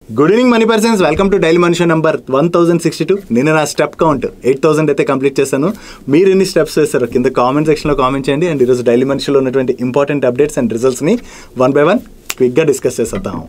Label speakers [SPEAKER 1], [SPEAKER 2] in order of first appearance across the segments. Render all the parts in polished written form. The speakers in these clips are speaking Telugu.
[SPEAKER 1] Good evening money persons, welcome to daily money show number 1062. నేను నా స్టెప్ కౌంట్ 8000 అయితే కంప్లీట్ చేశాను. మీరు ఎన్ని స్టెప్స్ వేస్తారు కింద కామెంట్ సెక్షన్లో కామెంట్ చేయండి. అండ్ ఈరోజు డైలీ మనీ షోలో ఉన్నటువంటి ఇంపార్టెంట్ అప్డేట్స్ అండ్ రిజల్ట్స్ని 1 by 1 క్విక్గా డిస్కస్ చేసేద్దాం.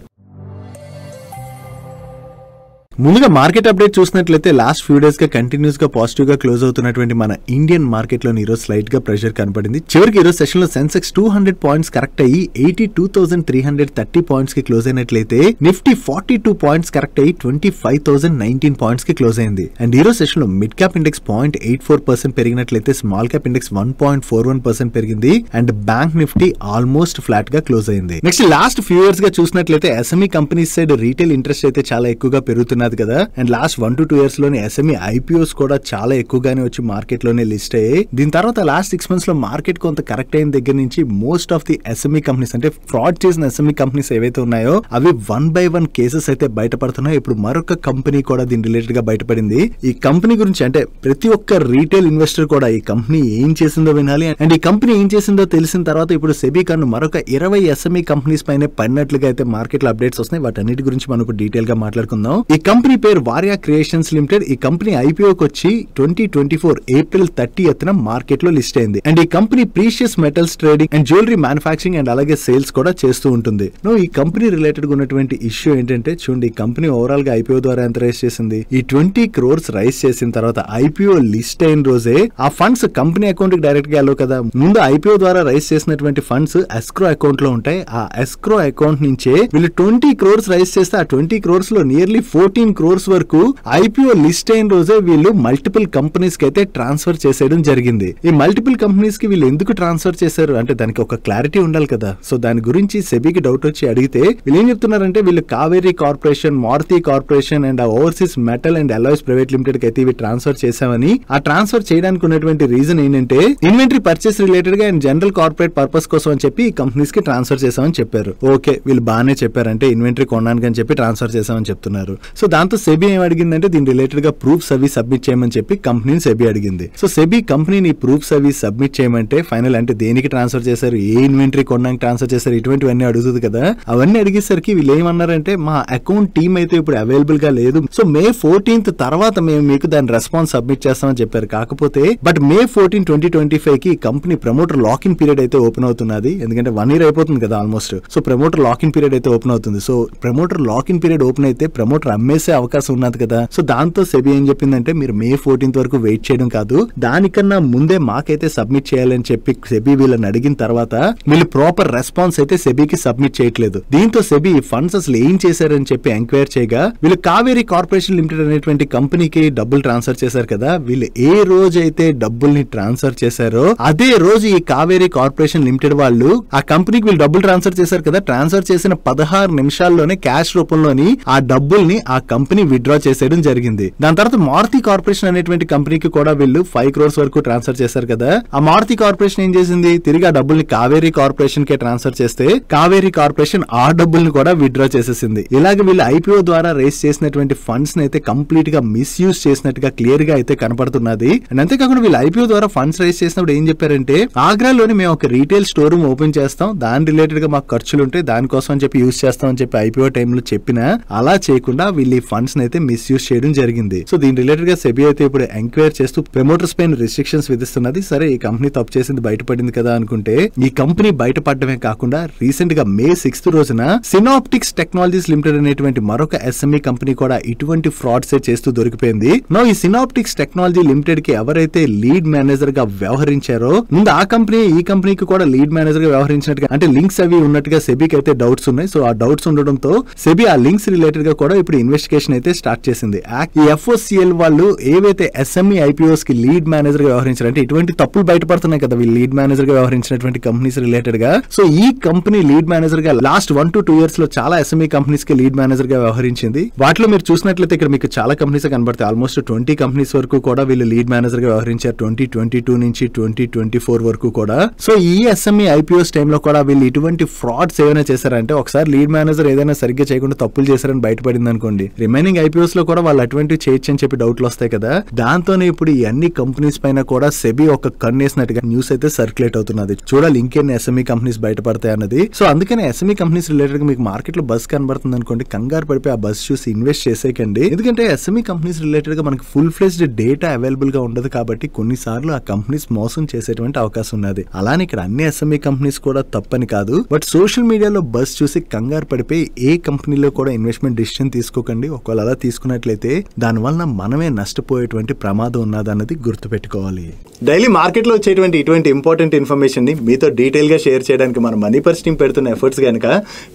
[SPEAKER 1] ముందుగా మార్కెట్ అప్డేట్ చూసినట్లయితే లాస్ట్ ఫ్యూ డేస్ గా కంటిన్యూస్ గా పాజిటివ్ గా క్లోజ్ అవుతున్నటువంటి మన ఇండియన్ మార్కెట్ లో ఈరోజు స్లైట్ గా ప్రెషర్ కనపడింది. చివరికి ఈరోజు సెషన్ లో సెన్సెక్స్ 200 పాయింట్స్ కరెక్ట్ అయ్యి 82,330 పాయింట్స్ కి క్లోజ్ అయినట్లయితే నిఫ్టీ 42 పాయింట్స్ కరెక్ట్ అయ్యి 25,019 పాయింట్స్ కి క్లోజ్ అయింది. అండ్ ఈరోజు సెషన్ లో మిడ్ క్యాప్ ఇండెక్స్ 0.84% పెరిగినట్లయితే స్మాల్ క్యాప్ ఇండెక్స్ 1.41% పెరిగింది. And bank Nifty almost flat గా క్లోజ్ అయింది. నెక్స్ట్ లాస్ట్ ఫ్యూ ఇయర్స్ గా చూసినట్లయితే SME companies side retail interest అయితే చాలా ఎక్కువగా పెరుగుతున్నది కదా. అండ్ లాస్ట్ 1 to 2 years లోనే ఎస్ఎంఈ ఐపీఓస్ కూడా చాలా ఎక్కువగానే వచ్చి మార్కెట్ లోనే లిస్ట్ అయ్యాయి. దీని తర్వాత లాస్ట్ 6 months లో మార్కెట్ కొంత కరెక్ట్ అయిన దగ్గర నుంచి most of the SME companies అంటే ఫ్రాడ్ చేసిన ఎస్ఎంఈ కంపెనీస్ ఏవైతే ఉన్నాయో అవి 1 by 1 కేసెస్ అయితే బయటపడుతున్నాయి. ఇప్పుడు మరొక కంపెనీ కూడా దీని రిలేటెడ్ గా బయటపడింది. ఈ కంపెనీ గురించి అంటే ప్రతి ఒక్క రీటైల్ ఇన్వెస్టర్ కూడా ఈ కంపెనీ ఏం చేసిందో వినాలి. అండ్ ఈ కంపెనీ ఏం చేసిందో తెలిసిన తర్వాత ఇప్పుడు సెబీ కన్ను మరొక 20 ఎస్ఎంఈ కంపెనీస్ పైన పడినట్లుగా అయితే మార్కెట్ లో అప్డేట్స్ వస్తున్నాయి. వాటన్నిటి గురించి మనకు డీటెయిల్ గా మాట్లాడుకుందాం. ఈ కంపెనీ పేరు వారియా క్రియేషన్స్ లిమిటెడ్. ఈ కంపెనీ ఐపీఓకి వచ్చి 2024 April 30th మార్కెట్ లో లిస్ట్ అయింది. అండ్ ఈ company precious metals trading and jewellery manufacturing and అలాగే సేల్స్ కూడా చేస్తూ ఉంటుంది. ఈ కంపెనీ రిలేటెడ్ ఉన్నటువంటి ఇష్యూ ఏంటంటే చూడండి, ఈ కంపెనీ ఓవరాల్ గా ఐపీఓ ద్వారా ఎంత రైజ్ చేసింది, ఈ 20 crores రైజ్ చేసిన తర్వాత ఐపీఓ లిస్ట్ అయిన రోజే ఆ ఫండ్స్ కంపెనీ అకౌంట్ కి డైరెక్ట్ గా వెళ్ళవు కదా. ముందు ఐపీఓ ద్వారా రైజ్ చేసినటువంటి ఫండ్స్ ఎస్క్రో అకౌంట్ లో ఉంటాయి. ఆ ఎస్క్రో అకౌంట్ నుంచే వీళ్ళు 20 crores రైజ్ చేస్తే ఆ 20 crores లో నియర్లీ 14 crores వరకు ఐపీఓ లిస్ట్ అయిన రోజే వీళ్ళు మల్టిపుల్ కంపెనీస్ కి అయితే ట్రాన్స్ఫర్ చేసేయడం జరిగింది. ఈ మల్టిపుల్ కంపెనీస్ కి వీళ్ళు ఎందుకు ట్రాన్స్ఫర్ చేశారు అంటే దానికి ఒక క్లారిటీ ఉండాలి కదా. సో దాని గురించి సెబీకి డౌట్ వచ్చి అడిగితే వీళ్ళు ఏం చెప్తున్నారంటే వీళ్ళు Kaveri corporation, Maruti corporation and overseas metal and alloys private limited కి అయితే ఇవి ట్రాన్స్ఫర్ చేశామని, ఆ ట్రాన్స్ఫర్ చేయడానికి ఉన్నటువంటి రీజన్ ఏంటంటే ఇన్వెంటరీ పర్చేస్ రిలేటెడ్ గా అండ్ జనరల్ కార్పొరేట్ పర్పస్ కోసం అని చెప్పి ఈ కంపెనీస్ కి ట్రాన్స్ఫర్ చేశామని చెప్పారు. ఓకే, వీళ్ళు బాగానే చెప్పారంటే ఇన్వెంటరీ కొనడానికి అని చెప్పి ట్రాన్స్ఫర్ చేశామని చెప్తున్నారు. సో దాంతో సెబీ ఏం అడిగిందంటే దీని రిలేటెడ్ గా ప్రూఫ్స్ అవి సబ్మిట్ చేయమని చెప్పి కంపెనీని సెబీ అడిగింది. సో సెబీ కంపెనీని ప్రూఫ్స్ అవి సబ్మిట్ చేయమంటే ఫైనల్ అంటే దేనికి ట్రాన్స్ఫర్ చేశారు, ఏ ఇన్వెంటరీ కొనడానికి ట్రాన్స్ఫర్ చేశారు, ఇటువంటివన్నీ అడుగుతుంది కదా. అవన్నీ అడిగేసరికి వీళ్ళు ఏమన్నారంటే మా అకౌంట్ టీమ్ అయితే ఇప్పుడు అవైలబుల్ గా లేదు. సో May 14th తర్వాత మేము మీకు దాని రెస్పాన్స్ సబ్మిట్ చేస్తామని చెప్పారు. కాకపోతే బట్ May 14, 2025 కి company promoter lock in period అయితే ఓపెన్ అవుతున్నది. ఎందుకంటే 1 year అయిపోతుంది కదా almost. So promoter lock in period అయితే ఓపెన్ అవుతుంది. So promoter lock in period open అయితే ప్రమోటర్ అమ్మేసే అవకాశం ఉన్నది కదా. సో దాంతో సెబీ ఏం చెప్పిందంటే మీరు May 14th వరకు వెయిట్ చేయడం కాదు, దానికన్నా ముందే మాకైతే సబ్మిట్ చేయాలని చెప్పి సెబీ వీళ్ళని అడిగిన తర్వాత వీళ్ళు ప్రాపర్ రెస్పాన్స్ అయితే సెబీకి సబ్మిట్ చేయట్లేదు. దీంతో సెబీ ఫండ్స్ అసలు ఏం చేశారని చెప్పి ఎంక్వైరీ చేయగా వీళ్ళు కావేరీ కార్పొరేషన్ లిమిటెడ్ అనేటువంటి కంపెనీకి డబ్బులు ట్రాన్స్ఫర్ చేశారు కదా. వీళ్ళు ఏ రోజు అయితే డబ్బుల్ని ట్రాన్స్ఫర్ చేశారో అదే రోజు ఈ కావేరీ కార్పొరేషన్ లిమిటెడ్ వాళ్ళు ఆ కంపెనీకి వీళ్ళు డబ్బులు ట్రాన్స్ఫర్ చేశారు కదా. ట్రాన్స్ఫర్ చేసిన 16 నిమిషాల్లోనే క్యాష్ రూపంలోని ఆ డబ్బుల్ని ఆ కంపెనీ విత్డ్రా చేసేయడం జరిగింది. దాని తర్వాత మారుతి కార్పొరేషన్ అనేటువంటి కంపెనీకి కూడా వీళ్ళు 5 crores వరకు ట్రాన్స్ఫర్ చేశారు కదా. ఆ మారుతి కార్పొరేషన్ ఏం చేసింది, తిరిగి ఆ డబ్బుల్ని కావేరీ కార్పొరేషన్ కే ట్రాన్స్ఫర్ చేస్తే కావేరీ కార్పొరేషన్ ఆ డబ్బుల్ని కూడా విత్డ్రా చేసేసింది. ఇలాగ వీళ్ళు ఐపీఓ ద్వారా రేస్ చేసినటువంటి ఫండ్స్ అయితే కంప్లీట్ గా మిస్యూజ్ చేసినట్టుగా క్లియర్ గా అయితే కనపడుతున్నది. అండ్ అంతేకాకుండా వీళ్ళు ఐపీఓ ద్వారా ఫండ్స్ రైజ్ చేసినప్పుడు ఏం చెప్పారంటే ఆగ్రాలోని మేము ఒక రీటైల్ స్టోర్ రూమ్ ఓపెన్ చేస్తాం, దాని రిలేటెడ్ గా మాకు ఖర్చులు ఉంటాయి, దానికోసం అని చెప్పి యూజ్ చేస్తాం అని చెప్పి ఐపీఓ టైంలో చెప్పినా అలా చేయకుండా వీళ్ళు ఈ ఫండ్స్ అయితే మిస్యూజ్ చేయడం జరిగింది. సో దీని రిలేటెడ్ గా సెబీ అయితే ఇప్పుడు ఎంక్వైరీ చేస్తూ ప్రమోటర్స్ పైన రిస్ట్రిక్షన్స్ విధిస్తున్నది. సరే ఈ కంపెనీ తప్పు చేసింది బయటపడింది కదా అనుకుంటే ఈ కంపెనీ బయటపడమే కాకుండా రీసెంట్ గా May 6th రోజున సినాప్టిక్స్ టెక్నాలజీస్ లిమిటెడ్ అనేటువంటి మరొక ఎస్ఎంఈ కంపెనీ కూడా ఇటువంటి ఫ్రాడ్స్ చేస్తూ దొరికిపోయింది. ఈ సినాప్టిక్స్ టెక్నాలజీ లిమిటెడ్ కి ఎవరైతే లీడ్ మేనేజర్ గా వ్యవహరించారో ముందు ఆ కంపెనీ ఈ కంపెనీకి కూడా లీడ్ మేనేజర్ గా వ్యవహరించినట్టుగా అంటే లింక్స్ అవి ఉన్నట్టుగా సెబీకి అయితే డౌట్స్ ఉన్నాయి. సో ఆ డౌట్స్ ఉండడంతో సెబీ ఆ లింక్స్ రిలేటెడ్ గా కూడా ఇప్పుడు ఇన్వెస్టిగేషన్ అయితే స్టార్ట్ చేసింది. ఈ ఎఫ్ఓసిఎల్ వాళ్ళు ఏవైతే ఎస్ఎంఈ ఐపీఓస్ కి లీడ్ మేనేజర్ గా వ్యవహరించారు అంటే ఇటువంటి తప్పులు బయటపడుతున్నాయి కదా వీళ్ళు లీడ్ మేనేజర్ గా వ్యవహరించినటువంటి కంపెనీస్ రిలేటెడ్ గా. సో ఈ కంపెనీ లీడ్ మేనేజర్ గా లాస్ట్ 1 to 2 years లో చాలా ఎస్ఎంఈ కంపెనీస్ కి లీడ్ మేనేజర్ గా వ్యవహరించింది. వాటిలో మీరు చూసినట్లయితే ఇక్కడ మీకు చాలా కంపెనీస్ కనబడతాయి. ఆల్మోస్ట్ 20 కంపెనీస్ వరకు కూడా వీళ్ళు లీడ్ మేనేజర్ గా వ్యవహరించారు 2022 నుంచి 2024 వరకు కూడా. సో ఈ ఎస్ఎంఈ ఐపీఓస్ టైంలో కూడా వీళ్ళు ఇటువంటి ఫ్రాడ్స్ ఏమైనా చేశారంటే ఒకసారి లీడ్ మేనేజర్ ఏదైనా సరిగ్గా చేయకుండా తప్పులు చేశారని బయటపడింది అనుకోండి, రిమైనింగ్ ఐపీఓస్ లో కూడా వాళ్ళు అటువంటివి చేయొచ్చు అని చెప్పి డౌట్లు వస్తాయి కదా. దాంతోనే ఇప్పుడు ఈ అన్ని కంపెనీస్ పైన కూడా సెబీ ఒక కన్నేసినట్టుగా న్యూస్ అయితే సర్క్యులేట్ అవుతున్నది. చూడాలి ఇంకెన్ని ఎస్ఎంఈ కంపెనీస్ బయటపడతాయి అన్నది. సో అందుకని ఎస్ఎంఈ కంపెనీస్ రిలేటెడ్ గా మీకు మార్కెట్ లో బస్ కనబడుతుంది అనుకోండి, కంగారు పడిపోయి ఆ బస్ చూసి ఇన్వెస్ట్ చేసేయకండి. ఎందుకంటే ఎస్ఎంఈ కంపెనీస్ రిలేటెడ్ గా మనకి ఫుల్ ఫ్లెజ్డ్ డేటా అవైలబుల్ గా ఉండదు కాబట్టి కొన్నిసార్లు ఆ కంపెనీస్ మోసం చేసేటువంటి అవకాశం ఉన్నది. అలానే ఇక్కడ అన్ని ఎస్ఎంఈ కంపెనీస్ కూడా తప్పని కాదు, బట్ సోషల్ మీడియాలో బస్ చూసి కంగారు పడిపోయి ఏ కంపెనీలో కూడా ఇన్వెస్ట్మెంట్ డిసిషన్ తీసుకోకండి. ఒకవేళ అలా తీసుకున్నట్లయితే దానివల్ల మనమే నష్టపోయేటువంటి ప్రమాదం ఉన్నదన్నది గుర్తుపెట్టుకోవాలి. డైలీ మార్కెట్ లో వచ్చేటువంటి ఇటువంటి ఇంపార్టెంట్ ఇన్ఫర్మేషన్ ని మీతో డీటెయిల్ గా షేర్ చేయడానికి మన మనీ పర్స్ టీం పెడుతున్న ఎఫర్ట్స్ కనుక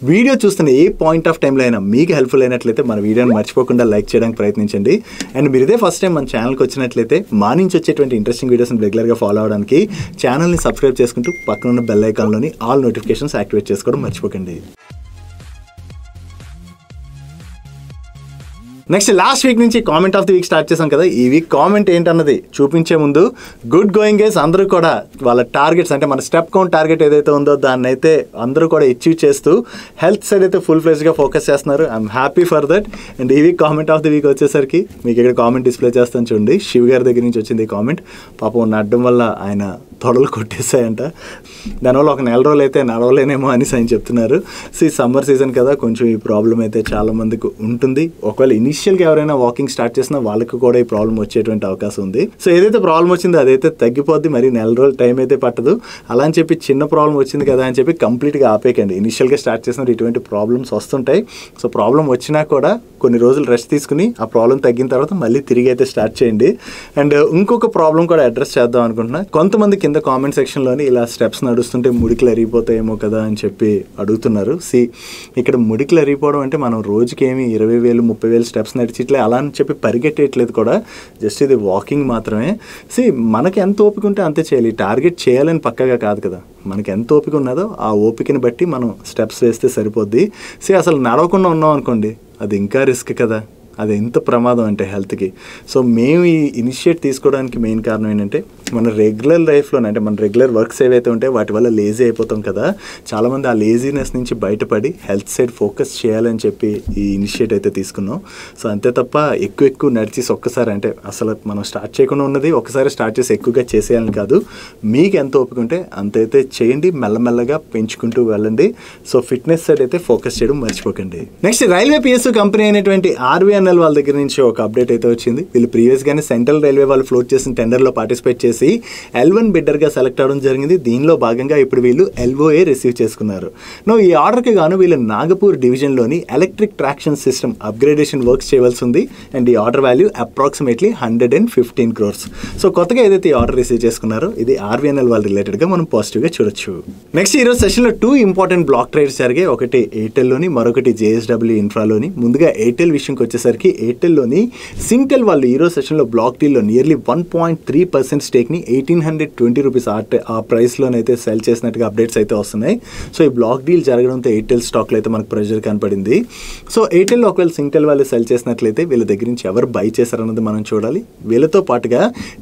[SPEAKER 1] వీడియో చూస్తున్న ఏ పాయింట్ ఆఫ్ టైంలో అయినా మీకు హెల్ప్ఫుల్ అయినట్లయితే మన వీడియోని మర్చిపోకుండా లైక్ చేయడానికి ప్రయత్నించండి. అండ్ మీరు ఇదే ఫస్ట్ టైం మన ఛానల్కి వచ్చినట్లయితే మా నుంచి వచ్చేటువంటి ఇంట్రెస్టింగ్ వీడియోస్ రెగ్యులర్ గా ఫాలో అవడానికి ఛానల్ని సబ్స్క్రైబ్ చేసుకుంటూ పక్కన ఉన్న బెల్ ఐకాన్లోని ఆల్ నోటిఫికేషన్స్ యాక్టివేట్ చేసుకోవడం మర్చిపోకండి. నెక్స్ట్ లాస్ట్ వీక్ నుంచి comment of the week start చేసాం కదా. ఈ వీక్ కామెంట్ ఏంటన్నది చూపించే ముందు గుడ్ గోయింగ్ గైస్ అందరూ కూడా వాళ్ళ టార్గెట్స్ అంటే మన స్టెప్ కౌంట్ టార్గెట్ ఏదైతే ఉందో దాన్ని అయితే అందరూ కూడా అచీవ్ చేస్తూ హెల్త్ సైడ్ అయితే ఫుల్ ఫ్లెజ్గా ఫోకస్ చేస్తున్నారు. I'm happy for that. And ఈ week comment of the week వచ్చేసరికి మీకు ఇక్కడ కామెంట్ డిస్ప్లే చేస్తాను చూడండి. శివ్ గారి దగ్గర నుంచి వచ్చింది ఈ కామెంట్. పాపం ఉన్న అడ్డం వల్ల ఆయన తొడలు కొట్టేశాయంట. దానివల్ల ఒక నెల రోజులు అయితే నడవలేనేమో అని ఆయన చెప్తున్నారు. సో ఈ సమ్మర్ సీజన్ కదా కొంచెం ఈ ప్రాబ్లం అయితే చాలా మందికి ఉంటుంది. ఒకవేళ ఇనిషియల్గా ఎవరైనా వాకింగ్ స్టార్ట్ చేసినా వాళ్ళకి కూడా ఈ ప్రాబ్లం వచ్చేటువంటి అవకాశం ఉంది. సో ఏదైతే ప్రాబ్లం వచ్చిందో అదైతే తగ్గిపోద్ది, మరి నెల రోజులు టైం అయితే పట్టదు. అలా అని చెప్పి చిన్న ప్రాబ్లం వచ్చింది కదా అని చెప్పి కంప్లీట్గా ఆపేయకండి. ఇనిషియల్గా స్టార్ట్ చేసినప్పుడు ఇటువంటి ప్రాబ్లమ్స్ వస్తుంటాయి. సో ప్రాబ్లం వచ్చినా కూడా కొన్ని రోజులు రెస్ట్ తీసుకుని ఆ ప్రాబ్లం తగ్గిన తర్వాత మళ్ళీ తిరిగి అయితే స్టార్ట్ చేయండి. అండ్ ఇంకొక ప్రాబ్లం కూడా అడ్రస్ చేద్దాం అనుకుంటున్నా. కొంతమంది కింద కామెంట్ సెక్షన్లోని ఇలా స్టెప్స్ నడుస్తుంటే ముడికలు అరిగిపోతాయేమో కదా అని చెప్పి అడుగుతున్నారు. ఇక్కడ ముడికలు అరిగిపోవడం అంటే మనం రోజుకి ఏమి 20,000 30,000 స్టెప్స్ నడిచిట్లే అలా అని చెప్పి పరిగెట్టేయట్లేదు కూడా, జస్ట్ ఇది వాకింగ్ మాత్రమే. మనకి ఎంత ఓపిక ఉంటే అంతే చేయాలి. టార్గెట్ చేయాలని పక్కగా కాదు కదా, మనకి ఎంత ఓపిక ఉన్నదో ఆ ఓపికని బట్టి మనం స్టెప్స్ వేస్తే సరిపోద్ది. అసలు నడవకుండా ఉన్నాం అనుకోండి అది ఇంకా రిస్క్ కదా, అది ఎంత ప్రమాదం అంటే హెల్త్కి. సో మేము ఈ ఇనిషియేట్ తీసుకోవడానికి మెయిన్ కారణం ఏంటంటే మన రెగ్యులర్ లైఫ్లోనే అంటే మన రెగ్యులర్ వర్క్స్ ఏవైతే ఉంటాయో వాటి వల్ల లేజీ అయిపోతాం కదా. చాలామంది ఆ లేజీనెస్ నుంచి బయటపడి హెల్త్ సైడ్ ఫోకస్ చేయాలని చెప్పి ఈ ఇనిషియేట్ అయితే తీసుకున్నాం. సో అంతే తప్ప ఎక్కువ నడిచేసి ఒక్కసారి అంటే అసలు మనం స్టార్ట్ చేయకుండా ఉన్నది ఒకసారి స్టార్ట్ చేసి ఎక్కువగా చేసేయాలని కాదు. మీకు ఎంత ఓపిక ఉంటే అంతైతే చేయండి, మెల్లమెల్లగా పెంచుకుంటూ వెళ్ళండి. సో ఫిట్నెస్ సైడ్ అయితే ఫోకస్ చేయడం మర్చిపోకండి. నెక్స్ట్ రైల్వే పిఎస్యు కంపెనీ అయినటువంటి ఆర్వీఎన్ఎల్ వాళ్ళ దగ్గర నుంచి ఒక అప్డేట్ అయితే వచ్చింది. వీళ్ళు ప్రీవియస్ గానే సెంట్రల్ రైల్వే వాళ్ళు ఫ్లోట్ చేసిన టెండర్లో పార్టిసిపేట్ చేసి L1 బిడ్డర్గా సెలెక్ట్ అవడం జరిగింది. దీనిలో భాగంగా ఇప్పుడు వీళ్ళు LOA రిసీవ్ చేసుకున్నారు. ఈ ఆర్డర్కి గాను వీళ్ళు నాగపూర్ డివిజన్లోని electric traction system upgradation works చేయవలసి ఉంది. అండ్ ఈ order value approximately 115 crores. So కొత్తగా ఏదైతే ఈ ఆర్డర్ రిసీవ్ చేసుకున్నారో ఇది ఆర్వీఎన్ఎల్ వాళ్ళ రిలేటెడ్గా మనం పాజిటివ్గా చూడొచ్చు. నెక్స్ట్ ఈరోజు సెషన్లో 2 ఇంపార్టెంట్ బ్లాక్ ట్రేడ్స్ జరిగాయి. ఒకటి ఎయిర్టెల్లోని, మరొకటి JSW ఇన్ఫ్రాలోని. ముందుగా ఎయిర్టెల్ విషయంకి వచ్చేసరికి ఎయిర్టెల్లోని సింగ్టెల్ వాళ్ళు ఈరోజు సెషన్లో బ్లాక్ డీల్లో నియర్లీ 1.3% స్టేక్ని 1820 రూపీస్ ఆ ప్రైస్లోనైతే సెల్ చేసినట్టుగా అప్డేట్స్ అయితే వస్తున్నాయి. సో ఈ బ్లాక్ డీల్ జరగడంతో ఎయిర్టెల్ స్టాక్లో అయితే మనకు ప్రెషర్ కనపడింది. సో ఎయిర్టెల్లో ఒకవేళ సింగ్టెల్ వాళ్ళు సెల్ చేసినట్లయితే వీళ్ళ దగ్గర నుంచి ఎవరు బై చేశారన్నది మనం చూడాలి. వీళ్ళతో పాటుగా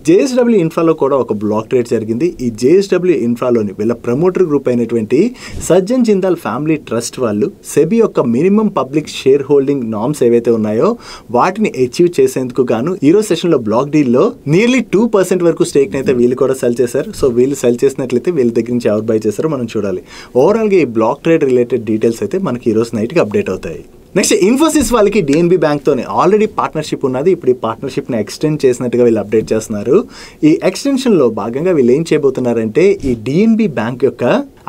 [SPEAKER 1] JSW ఇన్ఫ్రాలో కూడా ఒక బ్లాక్ ట్రేడ్ జరిగింది. ఈ JSW ఇన్ఫ్రాలోని వీళ్ళ ప్రమోటర్ గ్రూప్ అయినటువంటి సజ్జన్ జిందాల్ ఫ్యామిలీ ట్రస్ట్ వాళ్ళు సెబీ యొక్క minimum public share holding norms ఏవైతే ఉన్నాయో వాటిని అచీవ్ చేసేందుకు గాను ఈరోజు సెషన్లో బ్లాక్ డీల్లో నియర్లీ 2% వరకు స్టేక్ అయితే వీళ్ళు కూడా సెల్ చేశారు. సో వీళ్ళు సెల్ చేసినట్లయితే వీళ్ళ దగ్గర నుంచి ఎవరు బై చేశారో మనం చూడాలి. ఓవరాల్గా ఈ బ్లాక్ ట్రేడ్ రిలేటెడ్ డీటెయిల్స్ అయితే మనకి ఈరోజు నైట్కి అప్డేట్ అవుతాయి. నెక్స్ట్ ఇన్ఫోసిస్ వాళ్ళకి డిఎన్బి బ్యాంక్తోనే ఆల్రెడీ పార్ట్నర్షిప్ ఉన్నది. ఇప్పుడు ఈ పార్ట్నర్షిప్ని ఎక్స్టెండ్ చేసినట్టుగా వీళ్ళు అప్డేట్ చేస్తున్నారు. ఈ ఎక్స్టెన్షన్లో భాగంగా వీళ్ళు ఏం చేయబోతున్నారంటే ఈ డిఎన్బి బ్యాంక్ యొక్క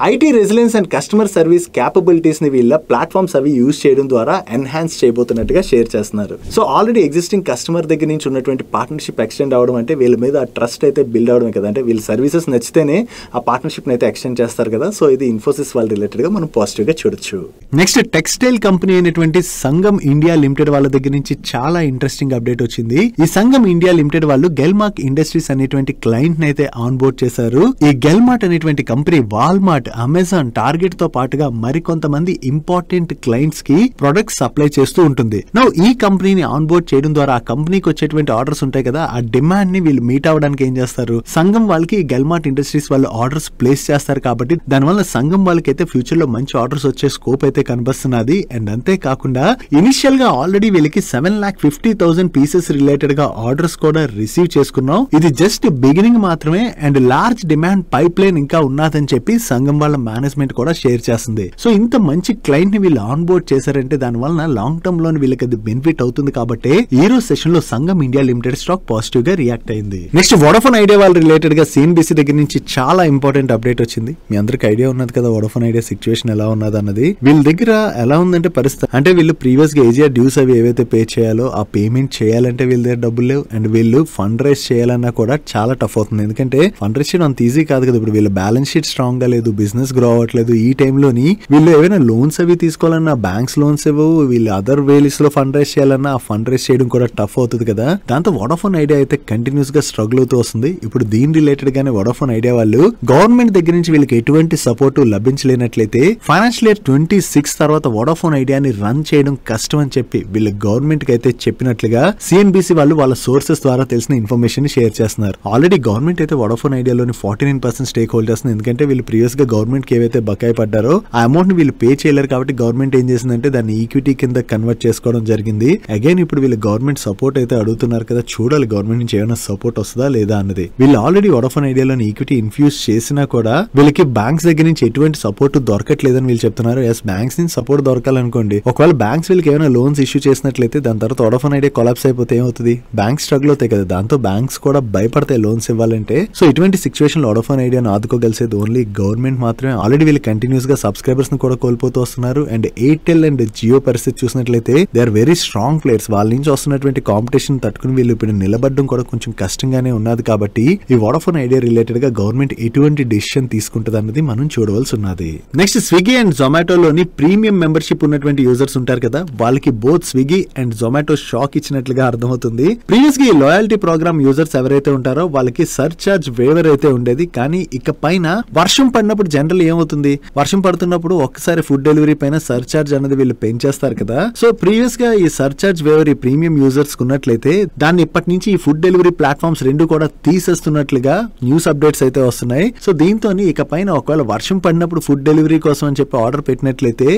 [SPEAKER 1] IT resilience and customer service క్యాపబిలిటీస్ని వీళ్ళ ప్లాట్ఫామ్స్ అవి యూజ్ చేయడం ద్వారా ఎన్హాన్స్ చేయబోతున్నట్టుగా షేర్ చేస్తున్నారు. సో ఆల్రెడీ ఎగ్జిస్టింగ్ కస్టమర్ దగ్గర నుంచి ఉన్నటువంటి పార్ట్నర్షిప్ ఎక్స్టెండ్ అవడం అంటే వీళ్ళ మీద ఆ ట్రస్ట్ అయితే బిల్డ్ అవడమే కదా. అంటే వీళ్ళ సర్వీసెస్ నచ్చితేనే ఆ పార్ట్నర్షిప్ని అయితే ఎక్స్టెండ్ చేస్తారు కదా. సో ఇది ఇన్ఫోసిస్ వాళ్ళ రిలేటెడ్గా మనం పాజిటివ్గా చూడొచ్చు. నెక్స్ట్ టెక్స్టైల్ కంపెనీ అయినటువంటి సంగం ఇండియా లిమిటెడ్ వాళ్ళ దగ్గర నుంచి చాలా ఇంట్రెస్టింగ్ అప్డేట్ వచ్చింది. ఈ సంగం ఇండియా లిమిటెడ్ వాళ్ళు గెల్మార్ట్ ఇండస్ట్రీస్ అనేటువంటి క్లయింట్ ని అయితే ఆన్ బోర్డ్ చేశారు. ఈ గెల్మార్ట్ అనేటువంటి company Walmart Walmart, Amazon, target తో పాటుగా మరికొంతమంది ఇంపార్టెంట్ క్లయింట్స్ కి ప్రొడక్ట్స్ సప్లై చేస్తూ ఉంటుంది. నౌ ఈ కంపెనీని ఆన్ బోర్డ్ చేయడం ద్వారా ఆ కంపెనీకి వచ్చేటువంటి ఆర్డర్స్ ఉంటాయి కదా, ఆ డిమాండ్ ని వీళ్ళు మీట్ అవ్వడానికి ఏం చేస్తారు, సంఘం వాళ్ళకి గెల్మార్ట్ ఇండస్ట్రీస్ వాళ్ళు ఆర్డర్స్ ప్లేస్ చేస్తారు. కాబట్టి దానివల్ల సంఘం వాళ్ళకి అయితే ఫ్యూచర్ లో మంచి ఆర్డర్స్ వచ్చే స్కోప్ అయితే కనిపిస్తున్నది. అండ్ అంతేకాకుండా ఇనిషియల్ గా ఆల్రెడీ వీళ్ళకి 7,50,000 పీసెస్ రిలేటెడ్ గా ఆర్డర్స్ కూడా రిసీవ్ చేసుకున్నాం. ఇది జస్ట్ బిగినింగ్ మాత్రమే and large demand pipe line ఇంకా ఉన్నదని చెప్పి సంఘం వాళ్ళ మేనేజ్మెంట్ కూడా షేర్ చేస్తుంది. సో ఇంత మంచి క్లయింట్ ని వీళ్ళు ఆన్ బోర్డ్ చేశారంటే దాని వలన లాంగ్ టర్మ్ లో వీళ్ళకి అది బెనిఫిట్ అవుతుంది. కాబట్టి ఈ రోజు సెషన్ లో సంఘం ఇండియా లిమిటెడ్ స్టాక్ పాజిటివ్ గా రియాక్ట్ అయింది. నెక్స్ట్ వోడాఫోన్ ఐడియా వాళ్ళ రిలేటెడ్ గా సిఎన్బిసి దగ్గర నుంచి చాలా ఇంపార్టెంట్ అప్డేట్ వచ్చింది. మీ అందరికి ఐడియా ఉన్నది కదా వోడాఫోన్ ఐడియా సిచ్యువేషన్ ఎలా ఉన్నది అన్నది. వీళ్ళ దగ్గర ఎలా ఉందంటే పరిస్థితి, అంటే వీళ్ళు ప్రీవియస్ గా ఏజియా డ్యూస్ అవి ఏవైతే పే చేయాలో ఆ పేమెంట్ చేయాలంటే వీళ్ళ దగ్గర డబ్బులు లేవు. అండ్ వీళ్ళు ఫండ్ రైజ్ చేయాలన్నా కూడా చాలా టఫ్ అవుతుంది. ఎందుకంటే ఫండ్ రైజ్ చేయడం అంత ఈజీ కాదు కదా. ఇప్పుడు వీళ్ళ బ్యాలెన్స్ షీట్ స్ట్రాంగ్ గా లేదు, బిజినెస్ గ్రో అవ్వట్లేదు. ఈ టైంలోని వీళ్ళు ఏమైనా లోన్స్ అవి తీసుకోవాలన్నా బ్యాంక్స్ లోన్స్ ఇవ్వవు. వీళ్ళు అదర్ వేలీస్ లో ఫండ్ రైజ్ చేయాలన్నా ఆ ఫండ్ రైజ్ చేయడం కూడా టఫ్ అవుతుంది కదా. దాంతో వోడాఫోన్ ఐడియా అయితే కంటిన్యూస్ గా స్ట్రగుల్ అవుతూ వస్తుంది. ఇప్పుడు దీని రిలేటెడ్ గానే వోడాఫోన్ ఐడియా వాళ్ళు గవర్నమెంట్ దగ్గర నుంచి వీళ్ళకి ఎటువంటి సపోర్ట్ లభించలేనట్లయితే ఫైనాన్షియల్ ఇయర్ 26 తర్వాత వోడాఫోన్ ఐడియాని రన్ చేయడం కష్టం అని చెప్పి వీళ్ళు గవర్నమెంట్ కి అయితే చెప్పినట్లుగా సిఎన్బిసి వాళ్ళు వాళ్ళ సోర్సెస్ ద్వారా తెలిసిన ఇన్ఫర్మేషన్ ని షేర్ చేస్తున్నారు. ఆల్రెడీ గవర్నమెంట్ అయితే వోడాఫోన్ ఐడియాలోని 49% స్టేక్ హోల్డ్ చేస్తుంది. ఎందుకంటే వీళ్ళు ప్రీవియస్ గా గవర్నమెంట్ కి ఏవైతే బకాయి పడ్డారో ఆ అమౌంట్ ని వీళ్ళు పే చేయలేరు. కాబట్టి గవర్నమెంట్ ఏం చేసిందంటే దాన్ని ఈక్విటీ కింద కన్వర్ట్ చేసుకోవడం జరిగింది. అగైన్ ఇప్పుడు వీళ్ళు గవర్నమెంట్ సపోర్ట్ అయితే అడుగుతున్నారు కదా, చూడాలి గవర్నమెంట్ నుంచి ఏమైనా సపోర్ట్ వస్తుందా లేదా అన్నది. వీళ్ళు ఆల్రెడీ వోడాఫోన్ ఐడియాలోని ఈక్విటీ ఇన్ఫ్యూజ్ చేసినా కూడా వీళ్ళకి బ్యాంక్స్ దగ్గర నుంచి ఎటువంటి సపోర్ట్ దొరకట్లేదని వీళ్ళు చెప్తున్నారు. ఎస్, బ్యాంక్స్ నుంచి సపోర్ట్ దొరకాలనుకోండి, ఒకవేళ బ్యాంక్స్ వీళ్ళకి ఏమైనా లోన్స్ ఇష్యూ చేసినట్లయితే దాని తర్వాత వోడాఫోన్ ఐడియా కొలాప్స్ అయిపోతే ఏమవుతుంది, బ్యాంక్స్ స్ట్రగుల్ అవుతాయి కదా. దాంతో బ్యాంక్స్ కూడా భయపడతాయి లోన్స్ ఇవ్వాలంటే. సో ఇటువంటి సిచ్యువేషన్ లో వోడాఫోన్ ఐడియాను ఆదుకోగలిసేది ఓన్లీ గవర్నమెంట్ మాత్రమే. ఆల్రెడీ వీళ్ళు కంటిన్యూస్ గా సబ్స్క్రైబర్స్ ని కూడా కోల్పోతూ వస్తున్నారు. అండ్ ఎయిర్టెల్ అండ్ జియో పరిస్థితి చూసినట్లయితే they are very strong players. వాళ్ళ నుంచి వస్తున్నటువంటి కాంపిటీషన్ తట్టుకుని వీళ్ళు ఇప్పుడు నిలబడడం కూడా కొంచెం కష్టంగానే ఉన్నది. కాబట్టి ఈ వోడాఫోన్ ఐడియా రిలేటెడ్ గా గవర్నమెంట్ ఎటువంటి డిసిషన్ తీసుకుంటుంది అన్నది మనం చూడవలసి ఉన్నది. నెక్స్ట్ స్విగ్గీ అండ్ జొమాటోలోని ప్రీమియం మెంబర్షిప్ ఉన్నటువంటి యూజర్స్ ఉంటారు కదా, వాళ్ళకి both Swiggy and Zomato shock ఇచ్చినట్లుగా అర్థమవుతుంది. ప్రీవియస్ గా ఈ లాయల్టీ ప్రోగ్రామ్ యూజర్స్ ఎవరైతే ఉంటారో వాళ్ళకి సర్చార్జ్ వేవర్ అయితే ఉండేది. కానీ ఇక పైన వర్షం పడినప్పుడు జనరల్ ఏమవుతుంది, వర్షం పడుతున్నప్పుడు ఒక్కసారి ఫుడ్ డెలివరీ పైన సర్చార్జ్ అనేది వీళ్ళు పెంచేస్తారు కదా. సో ప్రీవియస్ గా ఈ సర్చార్జ్ వేవర్ ఈ ప్రీమియం యూజర్స్ ఉన్నట్లయితే దాన్ని ఇప్పటి నుంచి ఈ ఫుడ్ డెలివరీ ప్లాట్ఫామ్స్ రెండు కూడా తీసేస్తున్నట్లుగా న్యూస్ అప్డేట్స్ అయితే వస్తున్నాయి. సో దీంతో ఇక పైన ఒకవేళ వర్షం పడినప్పుడు ఫుడ్ డెలివరీ కోసం అని చెప్పి ఆర్డర్ పెట్టినట్లయితే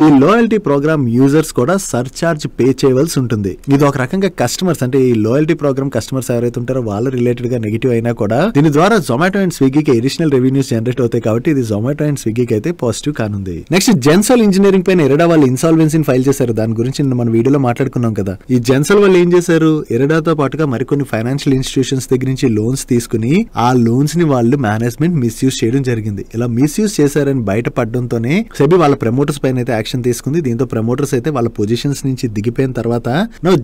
[SPEAKER 1] ఈ లాయల్టీ ప్రోగ్రామ్ యూజర్స్ కూడా సర్చార్జ్ పే చేయవలసి ఉంటుంది. ఇది ఒక రకంగా కస్టమర్స్, అంటే ఈ లాయల్టీ ప్రోగ్రామ్ కస్టమర్స్ ఎవరైతే ఉంటారో వాళ్ళ రిలేటెడ్ గా నెగిటివ్ అయినా కూడా దీని ద్వారా జొమాటో అండ్ స్విగ్గీకి అడిషనల్ రెవెన్యూస్ జనరేట్ అవుతాయి. కాబట్టి ఇది జొమాటో అండ్ స్విగ్గీకి అయితే పాజిటివ్ కానుంది. నెక్స్ట్ జెన్సాల్ ఇంజనీరింగ్ పైన ఎరడా వాళ్ళు ఇన్సాల్వెన్సీని ఫైల్ చేశారు. దాని గురించి మన వీడియోలో మాట్లాడుకున్నాం కదా. ఈ జెన్సాల్ వాళ్ళు ఏం చేశారు, ఎరడాతో పాటుగా మరికొన్ని ఫైనాన్షియల్ ఇన్స్టిట్యూషన్స్ దగ్గర నుంచి లోన్స్ తీసుకుని ఆ లోన్స్ ని వాళ్ళు మేనేజ్మెంట్ మిస్యూజ్ చేయడం జరిగింది. ఇలా మిస్యూజ్ చేశారని బయటపడడంతోనే సెబీ వాళ్ళ ప్రమోటర్స్ పైన అయితే యాక్షన్ తీసుకుంది. దీంతో ప్రమోటర్స్ అయితే వాళ్ళ పొజిషన్స్ నుంచి దిగిపోయిన తర్వాత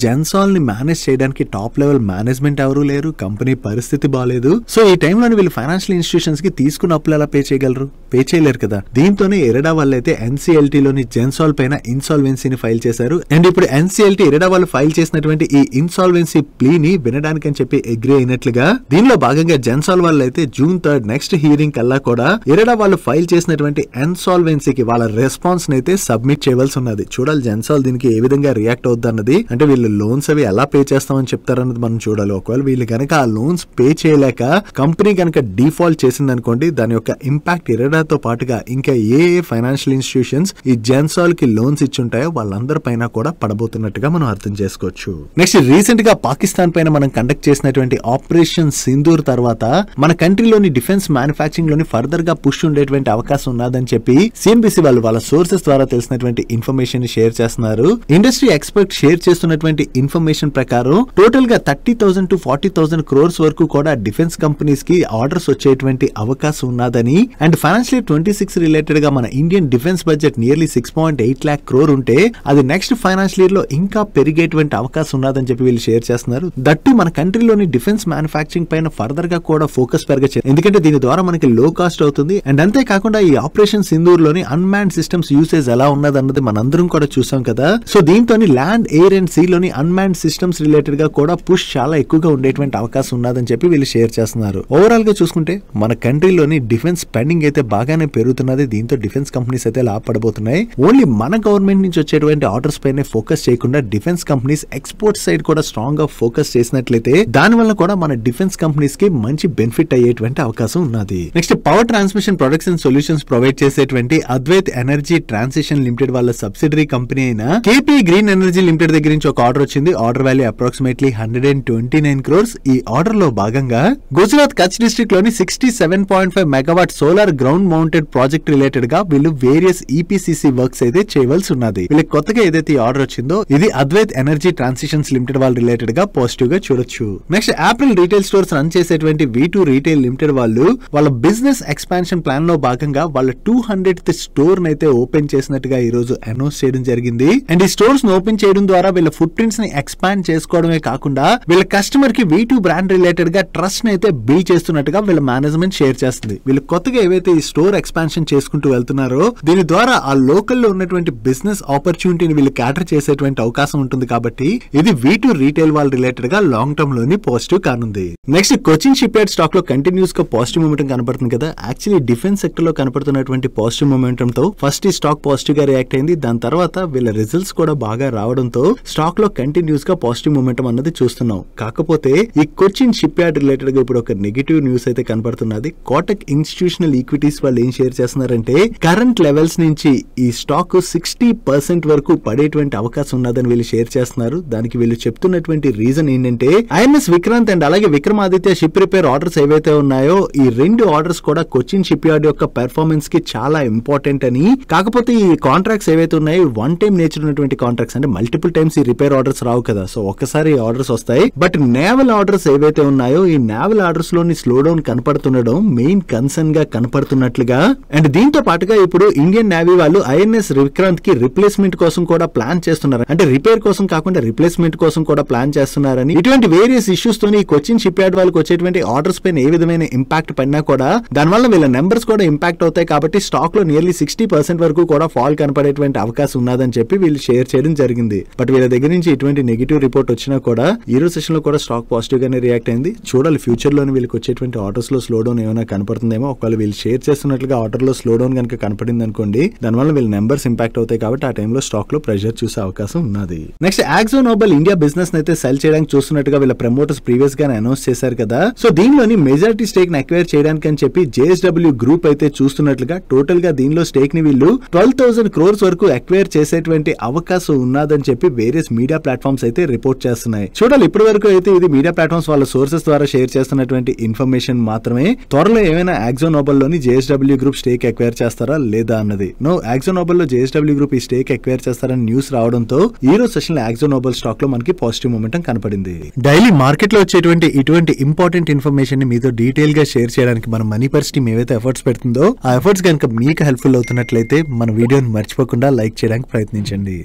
[SPEAKER 1] జెన్సాల్ ని మేనేజ్ చేయడానికి టాప్ లెవెల్ మేనేజ్మెంట్ ఎవరు లేరు, కంపెనీ పరిస్థితి బాలేదు. సో ఈ టైంలో వీళ్ళు ఫైనాన్షియల్ ఇన్స్టిట్యూషన్స్ కి తీసుకున్న అప్పులు ఎలా పే చేయగలరు, పే చేయలేరు కదా. దీంతోనే ఎరడా వాళ్ళు అయితే ఎన్సీఎల్టీ లోని జెన్సాల్ పైన ఇన్సాల్వెన్సీని ఫైల్ చేశారు. అండ్ ఇప్పుడు ఎన్సీఎల్టీ ఎరడా వాళ్ళు ఫైల్ చేసినటువంటి ఈ ఇన్సాల్వెన్సీ ప్లీ ని వినడానికి అని చెప్పి అగ్రీ అయినట్లుగా దీనిలో భాగంగా జెన్సాల్ వాళ్ళు అయితే June 3 నెక్స్ట్ హియరింగ్ కల్లా కూడా ఎరడా వాళ్ళు ఫైల్ చేసినటువంటి ఇన్సాల్వెన్సీకి వాళ్ళ రెస్పాన్స్ అయితే సబ్మిట్ చేయవలసి ఉన్నది. చూడాలి జెన్సాల్ దీనికి ఏ విధంగా రియాక్ట్ అవుద్ది అన్నది. అంటే వీళ్ళు లోన్స్ అవి ఎలా పే చేస్తామని చెప్తారన్నది మనం చూడాలి. ఒకవేళ వీళ్ళు కనుక ఆ లోన్స్ పే చేయలేక కంపెనీ కనుక డిఫాల్ట్ చేసింది అనుకోండి, దాని యొక్క ఇంపాక్ట్ ఎరడాతో పాటుగా ఇంకా ఏ ఫైనాన్షియల్ ఇన్స్టిట్యూషన్స్ ఈ జెన్సాల్ కి లోన్స్ ఇచ్చుంటాయో వాళ్ళందరి పైన కూడా పడబోతున్నట్టుగా మనం అర్థం చేసుకోవచ్చు. నెక్స్ట్ రీసెంట్ గా పాకిస్తాన్ పైన మనం కండక్ట్ చేసినటువంటి ఆపరేషన్ సింధూర్ తర్వాత మన కంట్రీలోని డిఫెన్స్ మ్యానుఫ్యాక్చరింగ్ లోని ఫర్దర్ గా పుష్ ఉండేటువంటి అవకాశం ఉన్నదని చెప్పి సిఎన్బిసి వాళ్ళు వాళ్ళ సోర్సెస్ ద్వారా తెలిసినటువంటి ఇన్ఫర్మేషన్ షేర్ చేస్తున్నారు. ఇండస్ట్రీ ఎక్స్పర్ట్ షేర్ చేస్తున్నటువంటి ఇన్ఫర్మేషన్ ప్రకారం టోటల్ గా 30,000 to 40,000 crores వరకు కూడా డిఫెన్స్ కంపెనీస్ కి ఆర్డర్స్ వచ్చేటువంటి అవకాశం ఉన్నదని. అండ్ ఫైనాన్షియల్ ఇయర్ 26 రిలేటెడ్ గా మన Indian defence budget nearly 6.8 lakh crore ఉంటే అది నెక్స్ట్ ఫైనాన్షియల్ ఇయర్ లో ఇంకా పెరిగేటువంటి అవకాశం ఉన్నదని చెప్పి వీళ్ళు షేర్ చేస్తున్నారు. దట్టు మన కంట్రీలోని డిఫెన్స్ మ్యానుఫ్యాక్చరింగ్ పైన ఫర్దర్ గా కూడా ఫోకస్ పెరగచ్చు. ఎందుకంటే దీని ద్వారా మనకి లో కాస్ట్ అవుతుంది. అండ్ అంతేకాకుండా ఈ ఆపరేషన్ సింధూర్ లోని అన్మాన్డ్ సిస్టమ్స్ యూసేజ్ ఎలా ఉన్నదన్నది మనందరం కూడా చూసాం కదా. సో దీంతో ల్యాండ్, ఎయిర్ అండ్ సీ లోని అన్మాన్డ్ సిస్టమ్స్ రిలేటెడ్ గా కూడా పుష్ చాలా ఎక్కువగా ఉండేటువంటి అవకాశం ఉన్నదని చెప్పి వీళ్ళు షేర్ చేస్తున్నారు. ఓవరాల్ గా చూసుకుంటే మన కంట్రీలోని డిఫెన్స్ స్పెండింగ్ అయితే అయితే బాగానే పెరుగుతున్నది. దీంతో డిఫెన్స్ కంపెనీస్ అయితే లాభపడబోతున్నాయి. ఓన్లీ మన గవర్నమెంట్ నుంచి వచ్చేటువంటి ఆర్డర్స్ పైనే ఫోకస్ చేయకుండా డిఫెన్స్ కంపెనీస్ ఎక్స్పోర్ట్ సైడ్ కూడా స్ట్రాంగ్ గా ఫోకస్ చేసినట్లయితే దాని వల్ల కూడా మన డిఫెన్స్ కంపెనీస్ కి మంచి బెనిఫిట్ అయ్యేటువంటి అవకాశం ఉన్నది. Next power transmission products and solutions provide చేసేటువంటి అద్వైత్ ఎనర్జీ ట్రాన్సిషన్ లిమిటెడ్ వాళ్ళ సబ్సిడరీ కంపెనీ అయిన కేపీ గ్రీన్ ఎనర్జీ లిమిటెడ్ దగ్గర నుంచి ఒక ఆర్డర్ వచ్చింది. Order value approximately 129 crores. ఈ ఆర్డర్ లో భాగంగా గుజరాత్ కచ్ డిస్ట్రిక్ట్ లోని 67.5 megawatt solar ground mounted project related గా వీళ్ళు వేరియస్ ఈపీసీసీ వర్క్స్ అయితే చేయవలసి ఉన్నది. వీళ్ళకి కొత్తగా ఏదైతే ఈ ఆర్డర్ వచ్చిందో ఇది అద్వైత్ ఎనర్జీ ట్రాన్సిషన్స్ లిమిటెడ్ వాళ్ళ రిలేటెడ్ గా పాజిటివ్ గా చూడొచ్చు. Next Apple retail stores run చేసేటువంటి V2 రీటైల్ లిమిటెడ్ వాళ్ళు వాళ్ళ బిజినెస్ ఎక్స్పాన్షన్ ప్లాన్ లో భాగంగా వాళ్ళ 200th స్టోర్ అయితే ఓపెన్ చేసినట్టుగా ఈ రోజు అనౌన్స్ చేయడం జరిగింది. అండ్ ఈ స్టోర్స్ ఓపెన్ చేయడం ద్వారా వీళ్ళ ఫుట్ ప్రింట్స్ ని ఎక్స్పాండ్ చేసుకోవడమే కాకుండా వీళ్ళ కస్టమర్ కి V2 బ్రాండ్ రిలేటెడ్ గా ట్రస్ట్ అయితే బిల్డ్ చేస్తున్నట్టుగా వీళ్ళ మేనేజ్మెంట్ షేర్ చేస్తుంది. వీళ్ళు కొత్తగా ఏవైతే ఈ స్టోర్ ఎక్స్పాన్షన్ చేసుకుంటూ వెళ్తున్నారో దీని ద్వారా ఆ లోకల్ లో ఉన్నటువంటి బిజినెస్ ఆపర్చునిటీని వీళ్ళు క్యాటర్ చేసేటువంటి అవకాశం ఉంటుంది. కాబట్టి ఇది V2 రీటైల్ వాళ్ళ రిలేటెడ్ గా లాంగ్ టర్మ్ లోని పాజిటివ్ కానుంది. Next Cochin ship yard stock లో కంటిన్యూస్ గా పాజిటివ్ మూమెంటం కనపడుతుంది కదా. యాక్చువల్లీ డిఫెన్స్ సెక్టర్ లో కనపడుతున్నటువంటి పాజిటివ్ మూమెంటం తో ఫస్ట్ ఈ స్టాక్ పాజిటివ్ గా రియాక్ట్ అయింది. దాని తర్వాత వీళ్ళ రిజల్ట్స్ కూడా బాగా రావడంతో స్టాక్ లో కంటిన్యూస్ గా పాజిటివ్ మూమెంటం అన్నది చూస్తున్నాం. కాకపోతే ఈ కొచ్చిన్ షిప్ యార్డ్ రిలేటెడ్ గా ఇప్పుడు ఒక నెగిటివ్ న్యూస్ అయితే కనపడుతున్నది. కోటక్ ఇన్స్టిట్యూషనల్ ఈక్విటీస్ వాళ్ళు ఏం షేర్ చేస్తున్నారంటే కరెంట్ లెవెల్స్ నుంచి ఈ స్టాక్ 60% వరకు పడేటువంటి అవకాశం ఉన్నదని వీళ్ళు షేర్ చేస్తున్నారు. దానికి వీళ్ళు చెప్తున్నటువంటి రీజన్ ఏంటంటే ఐఎన్ఎస్ విక్రాంత్ అండ్ అలాగే విక్రమాదిత్య షిప్ రిపేర్ ఆర్డర్స్ ఏవైతే ఉన్నాయో ఈ రెండు ఆర్డర్స్ కూడా కొచ్చిన్ షిప్ యార్డ్ యొక్క పెర్ఫార్మెన్స్ కి చాలా ఇంపార్టెంట్ అని. కాకపోతే ఈ కాంట్రాక్ట్స్ ఏవైతే ఉన్నాయో వన్ టైం నేచర్ ఉన్నటువంటి కాంట్రాక్ట్స్, అంటే మల్టిపుల్ టైమ్స్ ఈ రిపేర్ ఆర్డర్స్ రావు కదా. సో ఒక్కసారి ఆర్డర్స్ వస్తాయి. బట్ నేవల్ ఆర్డర్స్ ఏవైతే ఉన్నాయో ఈ నేవల్ ఆర్డర్స్ లోని స్లో డౌన్ కనపడుతుండడం మెయిన్ కన్సర్న్ గా కనపడుతున్నట్లుగా. అండ్ దీంతో పాటుగా ఇప్పుడు ఇండియన్ నేవీ వాళ్ళు ఐఎన్ఎస్ విక్రాంత్ కి రిప్లేస్మెంట్ కోసం కూడా ప్లాన్ చేస్తున్నారు. అంటే రిపేర్ కోసం కాకుండా రిప్లేస్మెంట్ కోసం కూడా ప్లాన్ చేస్తున్నారని. ఇటువంటి వేరియస్ ఇష్యూస్ తోని కొచ్చిన్ షిప్ యార్డ్ వాళ్ళకి వచ్చేటువంటి ఆర్డర్స్ పైన ఏ విధమైన ఇంపాక్ట్ పడినా కూడా దానివల్ల వీళ్ళ నెంబర్స్ కూడా ఇంపాక్ట్ అవుతాయి. కాబట్టి స్టాక్ లో నియర్లీ 60% వరకు కూడా ఫాల్ కనపడేటువంటి అవకాశం ఉన్నదని చెప్పి వీళ్ళు షేర్ చేయడం జరిగింది. బట్ వీళ్ళ దగ్గర నుంచి ఇటువంటి నెగిటివ్ రిపోర్ట్ వచ్చినా కూడా ఈ రోజు సెషన్ లో కూడా స్టాక్ పాజిటివ్ గానే రియాక్ట్ అయింది. చూడాలి ఫ్యూచర్ లోని వీళ్ళకి వచ్చేటువంటి ఆర్డర్స్ లో స్లో డౌన్ ఏమైనా కనపడుతుందేమో. ఒకవేళ వీళ్ళు షేర్ చేస్తున్నట్లుగా ఆర్డర్ లో స్లో డౌన్ కనుక కనపడింది అనుకోండి దానివల్ల వీళ్ళ నెంబర్స్ ఇంపాక్ట్ అవుతాయి. కాబట్టి ఆ టైంలో స్టాక్ లో ప్రెషర్ చూసే అవకాశం ఉన్నది. నెక్స్ట్ యాక్జో నోబెల్ ఇండియా బిజినెస్ అయితే సెల్ చేయడానికి చూస్తున్నట్టుగా వీళ్ళ ప్రమోటర్స్ ప్రీవియస్ గా అనౌన్స్ చేశారు కదా. సో దీనిలోని మెజారిటీ స్టేక్ ని అక్వైర్ చేయడానికి అని చెప్పి JSW గ్రూప్ అయితే చూస్తున్నట్లుగా టోటల్ గా దీనిలో స్టేక్ ని వీళ్ళు 12,000 crores వరకు అక్వైర్ చేసేటువంటి అవకాశం ఉన్నదని చెప్పి వేరియస్ మీడియా ప్లాట్ఫామ్స్ అయితే రిపోర్ట్ చేస్తున్నాయి. చూడాలి ఇప్పటి వరకు అయితే ఇది మీడియా ప్లాట్ఫామ్స్ వాళ్ళ సోర్సెస్ ద్వారా షేర్ చేస్తున్నటువంటి ఇన్ఫర్మేషన్ మాత్రమే. త్వరలో ఏమైనా యాక్జో నోబెల్ లోని JSW గ్రూప్ స్టేక్ అక్వైర్ చేస్తారా లేదా అన్నది. యాక్జో నోబెల్ లో JSW గ్రూప్ ఈ స్టేక్ అక్వైర్ చేస్తారని న్యూస్ రావడంతో ఈ రోజు సెషన్ లో యాక్జో నోబెల్ స్టాక్ లో మనకి పాజిటివ్ మూమెంటం కనపడింది. డైలీ మార్కెట్ లో వచ్చేటువంటి ఇటువంటి ఇంపార్టెంట్ ఇన్ఫర్మేషన్ ని మీతో డీటెయిల్ గా షేర్ చేయడానికి మన మనీ పర్స్ టీమ్ ఏవైతే ఎఫర్ట్స్ పెడుతుందో ఆ ఎఫర్ట్స్ కనుక మీకు హెల్ప్ఫుల్ అవుతున్నట్లయితే మన వీడియోని మర్చిపోకుండా లైక్ చేయడానికి ప్రయత్నించండి.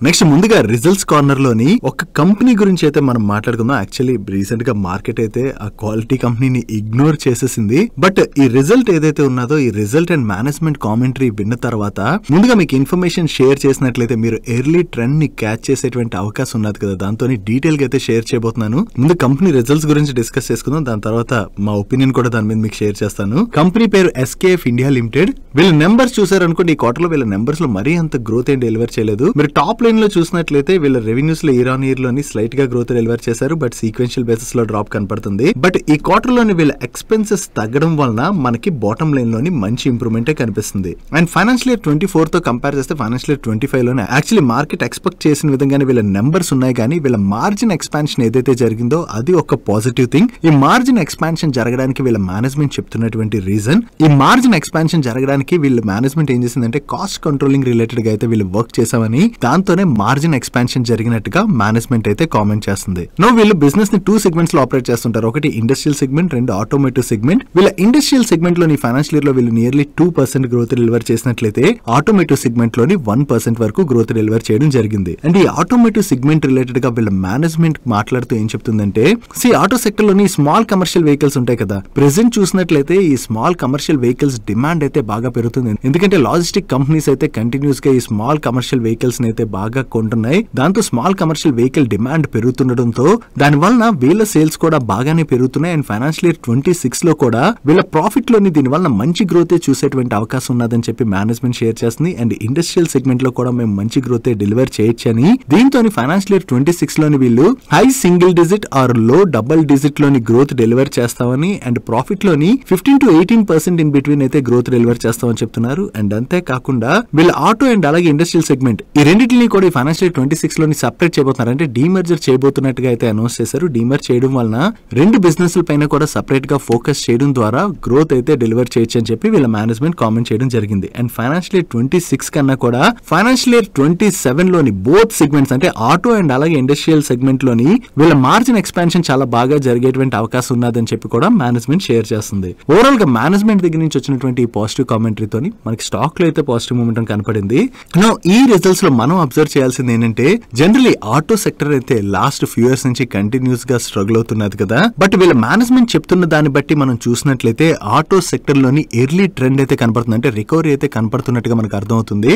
[SPEAKER 1] నెక్స్ట్ ముందుగా రిజల్ట్స్ కార్నర్ లోని ఒక కంపెనీ గురించి అయితే మనం మాట్లాడుకుందాం. యాక్చువల్లీ రీసెంట్ గా మార్కెట్ అయితే ఆ క్వాలిటీ కంపెనీని ఇగ్నోర్ చేసేసింది. బట్ ఈ రిజల్ట్ ఏదైతే ఉన్నదో ఈ రిజల్ట్ అండ్ మేనేజ్మెంట్ కామెంటరీ విన్న తర్వాత ముందుగా మీకు ఇన్ఫర్మేషన్ షేర్ చేసినట్లయితే మీరు ఎర్లీ ట్రెండ్ ని క్యాచ్ చేసేటువంటి అవకాశం ఉన్నది కదా. దాంతో డీటెయిల్ గా అయితే షేర్ చేయబోతున్నాను. ముందు కంపెనీ రిజల్ట్స్ గురించి డిస్కస్ చేసుకుందాం. దాని తర్వాత మా ఒపీనియన్ కూడా దాని మీద మీకు షేర్ చేస్తాను. కంపెనీ పేరు SKF ఇండియా లిమిటెడ్. వీళ్ళ నెంబర్స్ చూసారనుకోండి ఈ క్వార్టర్ లో వీళ్ళ నెంబర్స్ లో మరీ అంత గ్రోత్ ఏం డెలివర్ చేయలేదు. మీరు టాప్ లో చూసినట్లయితే వీళ్ళ రెవెన్యూస్ లో ఇయర్ ఆన్ ఇయర్ లోని స్లైట్ గా గ్రోత్ డెలివర్ చేశారు. బట్ సీక్వెన్షియల్ బేసిస్ లో డ్రాప్ కనపడుతుంది. బట్ ఈ క్వార్టర్ లోని వీళ్ళ ఎక్స్పెన్సెస్ తగ్గడం వలన మనకి బాటమ్ లైన్ లోని మంచి ఇంప్రూవ్మెంట్ కనిపిస్తుంది. అండ్ ఫైనాన్షియల్ ఇయర్ 24 తో కంపేర్ చేస్తే ఫైనాన్షియల్ ఇయర్ 25 లోనే యాక్చువల్లీ మార్కెట్ ఎక్స్పెక్ట్ చేసిన విధంగానే వీళ్ళ నెంబర్స్ ఉన్నాయి. కానీ వీళ్ళ మార్జిన్ ఎక్స్పాన్షన్ ఏదైతే జరిగిందో అది ఒక పాజిటివ్ థింగ్. ఈ మార్జిన్ ఎక్స్పాన్షన్ జరగడానికి వీళ్ళ మేనేజ్మెంట్ చెప్తున్నటువంటి రీజన్, ఈ మార్జిన్ ఎక్స్పాన్షన్ జరగడానికి వీళ్ళ మేనేజ్మెంట్ ఏం చేసిందంటే కాస్ట్ కంట్రోలింగ్ రిలేటెడ్ గా అయితే వీళ్ళు వర్క్ చేసామని, దాంతోనే మార్జిన్ ఎక్స్పాన్షన్ జరిగినట్టుగా మేనేజ్మెంట్ అయితే కామెంట్ చేస్తుంది. వీళ్ళు బిజినెస్ ని 2 సెగ్మెంట్స్ లో ఆపరేట్ చేస్తుంటారు. ఒకటి ఇండస్ట్రియల్ సెగ్మెంట్, రెండు ఆటోమేటివ్ సెగ్మెంట్. వీళ్ళ ఇండస్ట్రియల్ సెగ్మెంట్ లోని ఫైనాన్షియల్ ఇయర్ లో వీళ్ళు నియర్లీ 2% గ్రోత్ డెలివర్ చేసినట్లయితే ఆటోమేటివ్ సెగ్మెంట్ లోని 1% వరకు గ్రోత్ డెలివర్ చేయడం జరిగింది. అండ్ ఈ ఆటోమేటివ్ సెగ్మెంట్ రిలేటెడ్ గా వీళ్ళ మేనేజ్మెంట్ మాట్లాడుతూ ఏం చెప్తుందంటే ఆటో సెక్టర్ లోని స్మాల్ కమర్షియల్ వెహికల్స్ ఉంటాయి కదా, ప్రెసెంట్ చూసినట్లయితే ఈ స్మాల్ కమర్షియల్ వెహికల్స్ డిమాండ్ అయితే బాగా పెరుగుతుంది. ఎందుకంటే లాజిస్టిక్ కంపెనీస్ అయితే కంటిన్యూస్ గా ఈ స్మాల్ కమర్షియల్ వెహికల్స్ అయితే బాగా కొంటున్నాయి. దాంతో స్మాల్ కమర్షియల్ వెహికల్ డిమాండ్ పెరుగుతుండటంతో దాని వలన వీళ్ళ సేల్స్ కూడా బాగానే పెరుగుతున్నాయి. అండ్ ఫైనాన్షియల్ ఇయర్ 26 లో కూడా వీళ్ళ ప్రాఫిట్ లోని దీని వలన మంచి గ్రోత్ చూసేటువంటి అవకాశం ఉన్నదని చెప్పి మేనేజ్మెంట్ షేర్ చేస్తుంది. అండ్ ఇండస్ట్రియల్ సెగ్మెంట్ లో కూడా మేము మంచి గ్రోత్ డెలివర్ చేయొచ్చని, దీంతో ఫైనాన్షియల్ ఇయర్ 26 లోని వీళ్ళు హై సింగిల్ డిజిట్ ఆర్ లో డబుల్ డిజిట్ లోని గ్రోత్ డెలివర్ చేస్తామని, అండ్ ప్రాఫిట్ లోని 15 to 18% ఇన్ బిట్వీన్ అయితే గ్రోత్ డెలివర్ చేస్తామని చెప్తున్నారు. అండ్ అంతే కాకుండా వీళ్ళ ఆటో అండ్ అలాగే ఇండస్ట్రియల్ సెగ్మెంట్ ఈ రెండింటిని కూడా ఈ ఫైనాన్షియల్ ఇయర్ 26 లోని సెపరేట్ చేయబోతున్నారు. అంటే డీమర్జర్ చేయబోతున్నట్టుగా అయితే అనౌన్స్ చేశారు. డీమర్ చేయడం వలన రెండు బిజినెస్ పైన కూడా సెపరేట్ గా ఫోకస్ చేయడం ద్వారా గ్రోత్ అయితే డెలివర్ చేయొచ్చు అని చెప్పి వీళ్ళ మేనేజ్మెంట్ కామెంట్ చేయడం జరిగింది. అండ్ ఫైనాన్షియల్ ఇయర్ 26 కన్నా కూడా ఫైనాన్షియల్ ఇయర్ 27 లోని బోత్ సెగ్మెంట్స్ అంటే ఆటో అండ్ అలాగే ఇండస్ట్రియల్ సెగ్మెంట్ లోని వీళ్ళ మార్జిన్ ఎక్స్పాన్షన్ చాలా బాగా జరిగేటువంటి అవకాశం ఉన్నదని చెప్పి కూడా మేనేజ్మెంట్ షేర్ చేస్తుంది. ఓవరాల్ గా మేనేజ్మెంట్ దగ్గర నుంచి వచ్చినటువంటి పాజిటివ్ కామెంటరీతోని మనకి స్టాక్ లో అయితే పాజిటివ్ మూమెంట్ కనపడింది. ఈ రిజల్ట్స్ లో మనం అబ్జర్వ్ చేయాల్సింది ఏంటంటే జనరలీ ఆటో సెక్టర్ అయితే లాస్ట్ ఫ్యూ ఇయర్స్ నుంచి కంటిన్యూస్ గా స్ట్రగుల్ అవుతున్నది కదా. బట్ వీళ్ళ మేనేజ్మెంట్ చెప్తున్న దాన్ని బట్టి మనం చూసినట్లయితే ఆటో సెక్టర్ లోని ఎర్లీ ట్రెండ్ అయితే కనపడుతుంది. అంటే రికవరీ అయితే కనపడుతున్నట్టుగా మనకు అర్థమవుతుంది.